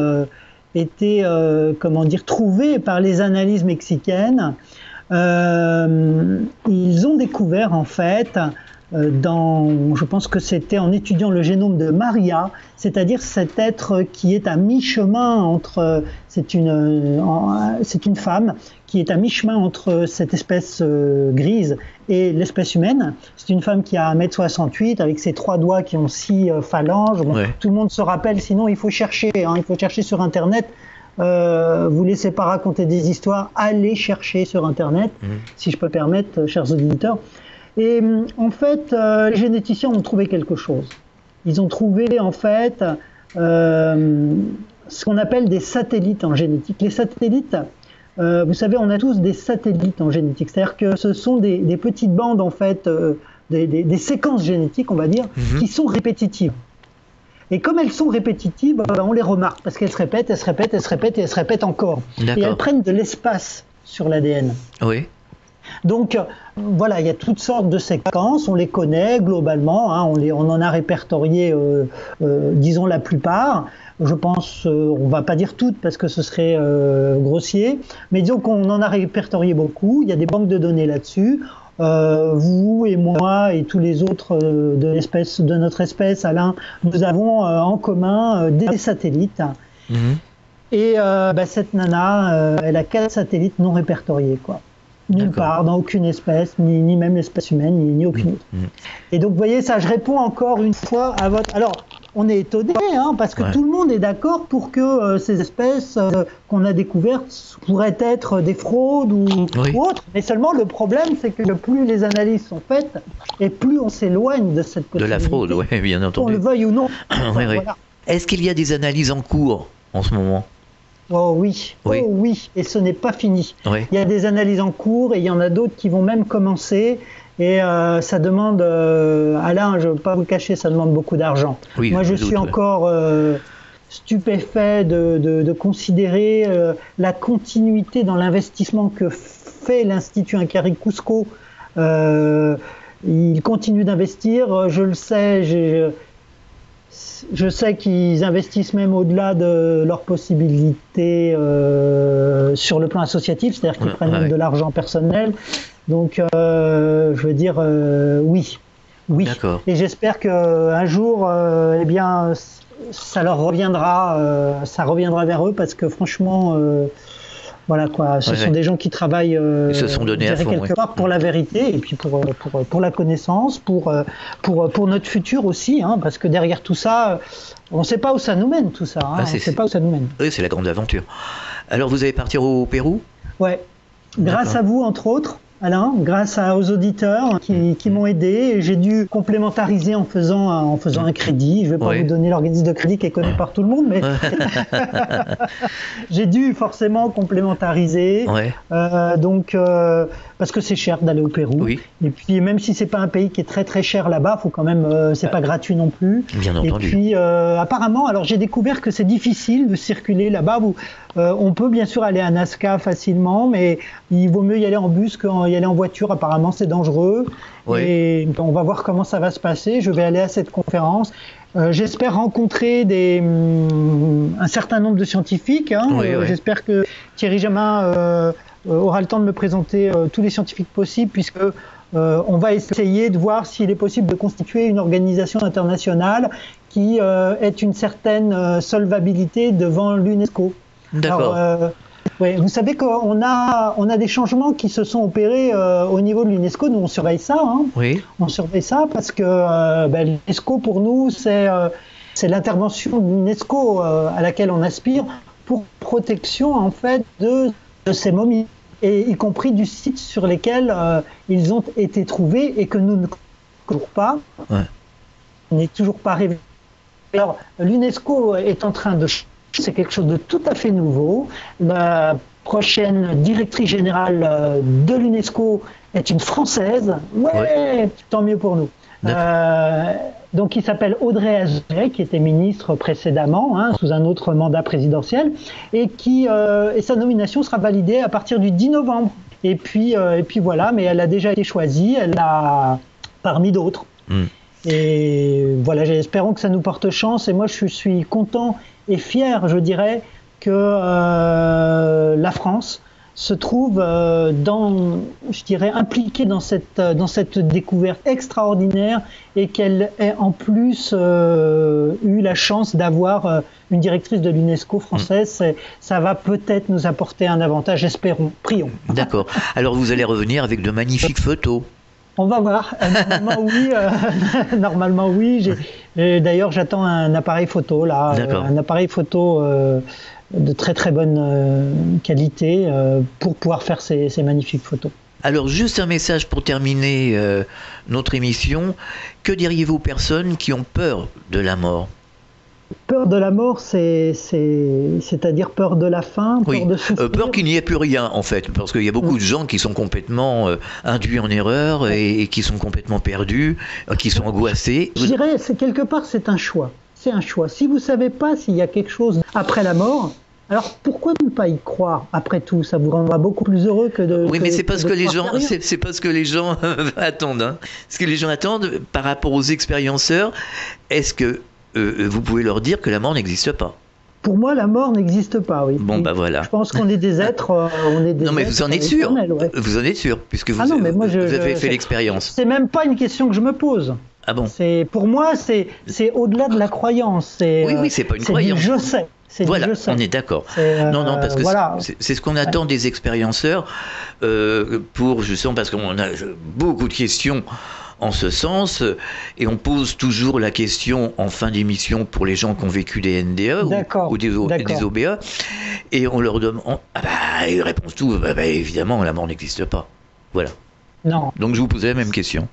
[SPEAKER 7] trouvée par les analyses mexicaines. Ils ont découvert en fait, je pense que c'était en étudiant le génome de Maria, c'est-à-dire cet être qui est à mi-chemin entre, c'est une femme qui est à mi-chemin entre cette espèce grise et l'espèce humaine. C'est une femme qui a 1m68 avec ses 3 doigts qui ont 6 phalanges. Bon, tout le monde se rappelle, sinon il faut chercher sur Internet. Vous laissez pas raconter des histoires, allez chercher sur Internet, si je peux permettre, chers auditeurs. Et en fait, les généticiens ont trouvé quelque chose. Ils ont trouvé en fait ce qu'on appelle des satellites en génétique. Les satellites, vous savez, on a tous des satellites en génétique, c'est-à-dire que ce sont des petites bandes en fait, des séquences génétiques, on va dire, qui sont répétitives. Et comme elles sont répétitives, on les remarque parce qu'elles se répètent, elles se répètent, elles se répètent et elles se répètent encore. Et elles prennent de l'espace sur l'ADN.
[SPEAKER 3] Oui.
[SPEAKER 7] Donc voilà, il y a toutes sortes de séquences, on les connaît globalement, on en a répertorié, disons la plupart. Je pense, on va pas dire toutes parce que ce serait grossier, mais disons qu'on en a répertorié beaucoup. Il y a des banques de données là-dessus. Vous et moi et tous les autres de notre espèce, Alain, nous avons en commun des satellites. Et cette nana, elle a 4 satellites non répertoriés, quoi. Nulle part, dans aucune espèce, ni même l'espèce humaine, ni aucune autre. Et donc, vous voyez, ça, je réponds encore une fois à votre... Alors, on est étonné, parce que tout le monde est d'accord pour que ces espèces qu'on a découvertes pourraient être des fraudes ou autres. Mais seulement, le problème, c'est que plus les analyses sont faites, et plus on s'éloigne de cette possibilité.
[SPEAKER 3] De la fraude, oui, bien entendu.
[SPEAKER 7] Qu'on le veuille ou non.
[SPEAKER 3] Voilà. Est-ce qu'il y a des analyses en cours en ce moment ?
[SPEAKER 7] Oh oui,
[SPEAKER 3] Oui.
[SPEAKER 7] oh oui, et ce n'est pas fini.
[SPEAKER 3] Oui.
[SPEAKER 7] Il y a des analyses en cours et il y en a d'autres qui vont même commencer. Et ça demande, Alain, je ne veux pas vous le cacher, ça demande beaucoup d'argent.
[SPEAKER 3] Oui,
[SPEAKER 7] Moi, je
[SPEAKER 3] doute,
[SPEAKER 7] suis
[SPEAKER 3] ouais.
[SPEAKER 7] encore stupéfait de considérer la continuité dans l'investissement que fait l'Institut Incarri Cusco. Il continue d'investir, je le sais, je sais qu'ils investissent même au-delà de leurs possibilités sur le plan associatif, c'est-à-dire qu'ils prennent même de l'argent personnel. Donc, je veux dire, oui.
[SPEAKER 3] D'accord.
[SPEAKER 7] Et j'espère qu'un jour, eh bien, ça leur reviendra, ça reviendra vers eux parce que franchement, voilà quoi, ce sont des gens qui travaillent
[SPEAKER 3] Ils se sont donnés à fond,
[SPEAKER 7] quelque part pour la vérité et puis pour la connaissance, pour notre futur aussi, hein, parce que derrière tout ça, on ne sait pas où ça nous mène tout ça. Hein, on ne sait pas où ça nous mène.
[SPEAKER 3] Oui, c'est la grande aventure. Alors, vous allez partir au Pérou ?
[SPEAKER 7] Ouais. Grâce à vous, entre autres, Alain, grâce aux auditeurs qui m'ont aidé, j'ai dû complémentariser en faisant un crédit. Je ne vais pas vous donner l'organisme de crédit qui est connu par tout le monde, mais j'ai dû forcément complémentariser. Donc, parce que c'est cher d'aller au Pérou. Oui. Et puis, même si c'est pas un pays qui est très très cher là-bas, faut quand même, c'est pas gratuit non plus.
[SPEAKER 3] Bien entendu.
[SPEAKER 7] Et puis, apparemment, alors j'ai découvert que c'est difficile de circuler là-bas. On peut bien sûr aller à Nazca facilement, mais il vaut mieux y aller en bus qu'y aller en voiture. Apparemment, c'est dangereux. Oui. Et on va voir comment ça va se passer. Je vais aller à cette conférence. J'espère rencontrer un certain nombre de scientifiques. Hein. J'espère que Thierry Jamin aura le temps de me présenter tous les scientifiques possibles, puisque on va essayer de voir s'il est possible de constituer une organisation internationale qui ait une certaine solvabilité devant l'UNESCO.
[SPEAKER 3] D'accord.
[SPEAKER 7] Alors, vous savez qu'on a des changements qui se sont opérés au niveau de l'UNESCO. Nous, on surveille ça. Hein. Oui. On surveille ça parce que l'UNESCO, pour nous, c'est l'intervention de l'UNESCO à laquelle on aspire pour protection, en fait, de ces momies, et y compris du site sur lesquels ils ont été trouvés et que nous ne connaissons toujours pas. Ouais. On n'est toujours pas révélé. Alors, l'UNESCO est en train de... C'est quelque chose de tout à fait nouveau. La prochaine directrice générale de l'UNESCO est une Française. Ouais. Tant mieux pour nous. Donc, il s'appelle Audrey Azoulay, qui était ministre précédemment, hein, sous un autre mandat présidentiel, et sa nomination sera validée à partir du 10 novembre. Et puis voilà, mais elle a déjà été choisie, parmi d'autres. Et voilà, espérons que ça nous porte chance. Et moi, je suis content et fier, je dirais, que la France se trouve impliquée dans cette découverte extraordinaire, et qu'elle ait en plus eu la chance d'avoir une directrice de l'UNESCO française. Ça va peut-être nous apporter un avantage, espérons, prions.
[SPEAKER 3] D'accord. Alors vous allez revenir avec de magnifiques photos.
[SPEAKER 7] On va voir. Normalement, oui. D'ailleurs, j'attends un appareil photo, là. Un appareil photo de très très bonne qualité pour pouvoir faire ces magnifiques photos.
[SPEAKER 3] Alors, juste un message pour terminer notre émission. Que diriez-vous aux personnes qui ont peur de la mort ?
[SPEAKER 7] Peur de la mort, c'est-à-dire peur de la faim, peur de souffrir.
[SPEAKER 3] Peur qu'il n'y ait plus rien, en fait, parce qu'il y a beaucoup de gens qui sont complètement induits en erreur et qui sont complètement perdus, qui sont angoissés.
[SPEAKER 7] Je dirais, quelque part, c'est un choix. C'est un choix. Si vous ne savez pas s'il y a quelque chose après la mort, alors pourquoi ne pas y croire ? Après tout, ça vous rendra beaucoup plus heureux que de...
[SPEAKER 3] Oui, mais c'est pas ce que les gens, c'est pas ce que les gens attendent. Hein. Ce que les gens attendent par rapport aux expérienceurs, est-ce que vous pouvez leur dire que la mort n'existe pas ?
[SPEAKER 7] Pour moi, la mort n'existe pas, oui.
[SPEAKER 3] Bon, bah voilà.
[SPEAKER 7] Je pense qu'on est des êtres...
[SPEAKER 3] non, mais vous en êtes sûr. Ouais. Vous en êtes sûr, puisque vous avez fait l'expérience.
[SPEAKER 7] C'est même pas une question que je me pose.
[SPEAKER 3] Ah bon ?
[SPEAKER 7] Pour moi, c'est au-delà de la croyance.
[SPEAKER 3] Oui, c'est pas une croyance.
[SPEAKER 7] Je sais.
[SPEAKER 3] Voilà, on est d'accord. Non, parce que c'est ce qu'on attend des expérienceurs pour, justement, parce qu'on a beaucoup de questions en ce sens, et on pose toujours la question en fin d'émission pour les gens qui ont vécu des NDE ou des OBE, et on leur demande, ils répondent tout, évidemment, la mort n'existe pas. Voilà.
[SPEAKER 7] Non.
[SPEAKER 3] Donc je vous posais la même question.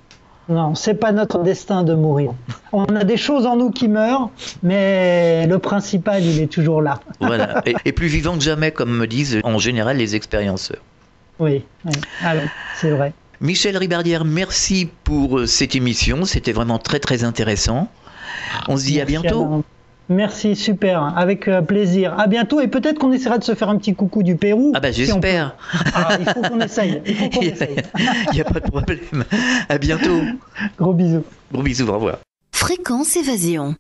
[SPEAKER 7] Non, c'est pas notre destin de mourir. On a des choses en nous qui meurent, mais le principal, il est toujours là.
[SPEAKER 3] Voilà, et plus vivant que jamais, comme me disent en général les expérienceurs.
[SPEAKER 7] Oui, alors, c'est vrai.
[SPEAKER 3] Michel Ribardière, merci pour cette émission, c'était vraiment très très intéressant. On se dit à bientôt.
[SPEAKER 7] Merci, super, avec plaisir. À bientôt, et peut-être qu'on essaiera de se faire un petit coucou du Pérou.
[SPEAKER 3] Ah bah j'espère.
[SPEAKER 7] Il faut qu'on essaye.
[SPEAKER 3] Il n'y a pas de problème. À bientôt.
[SPEAKER 7] Gros bisous.
[SPEAKER 3] Gros bisous, au revoir.
[SPEAKER 5] Fréquence Évasion.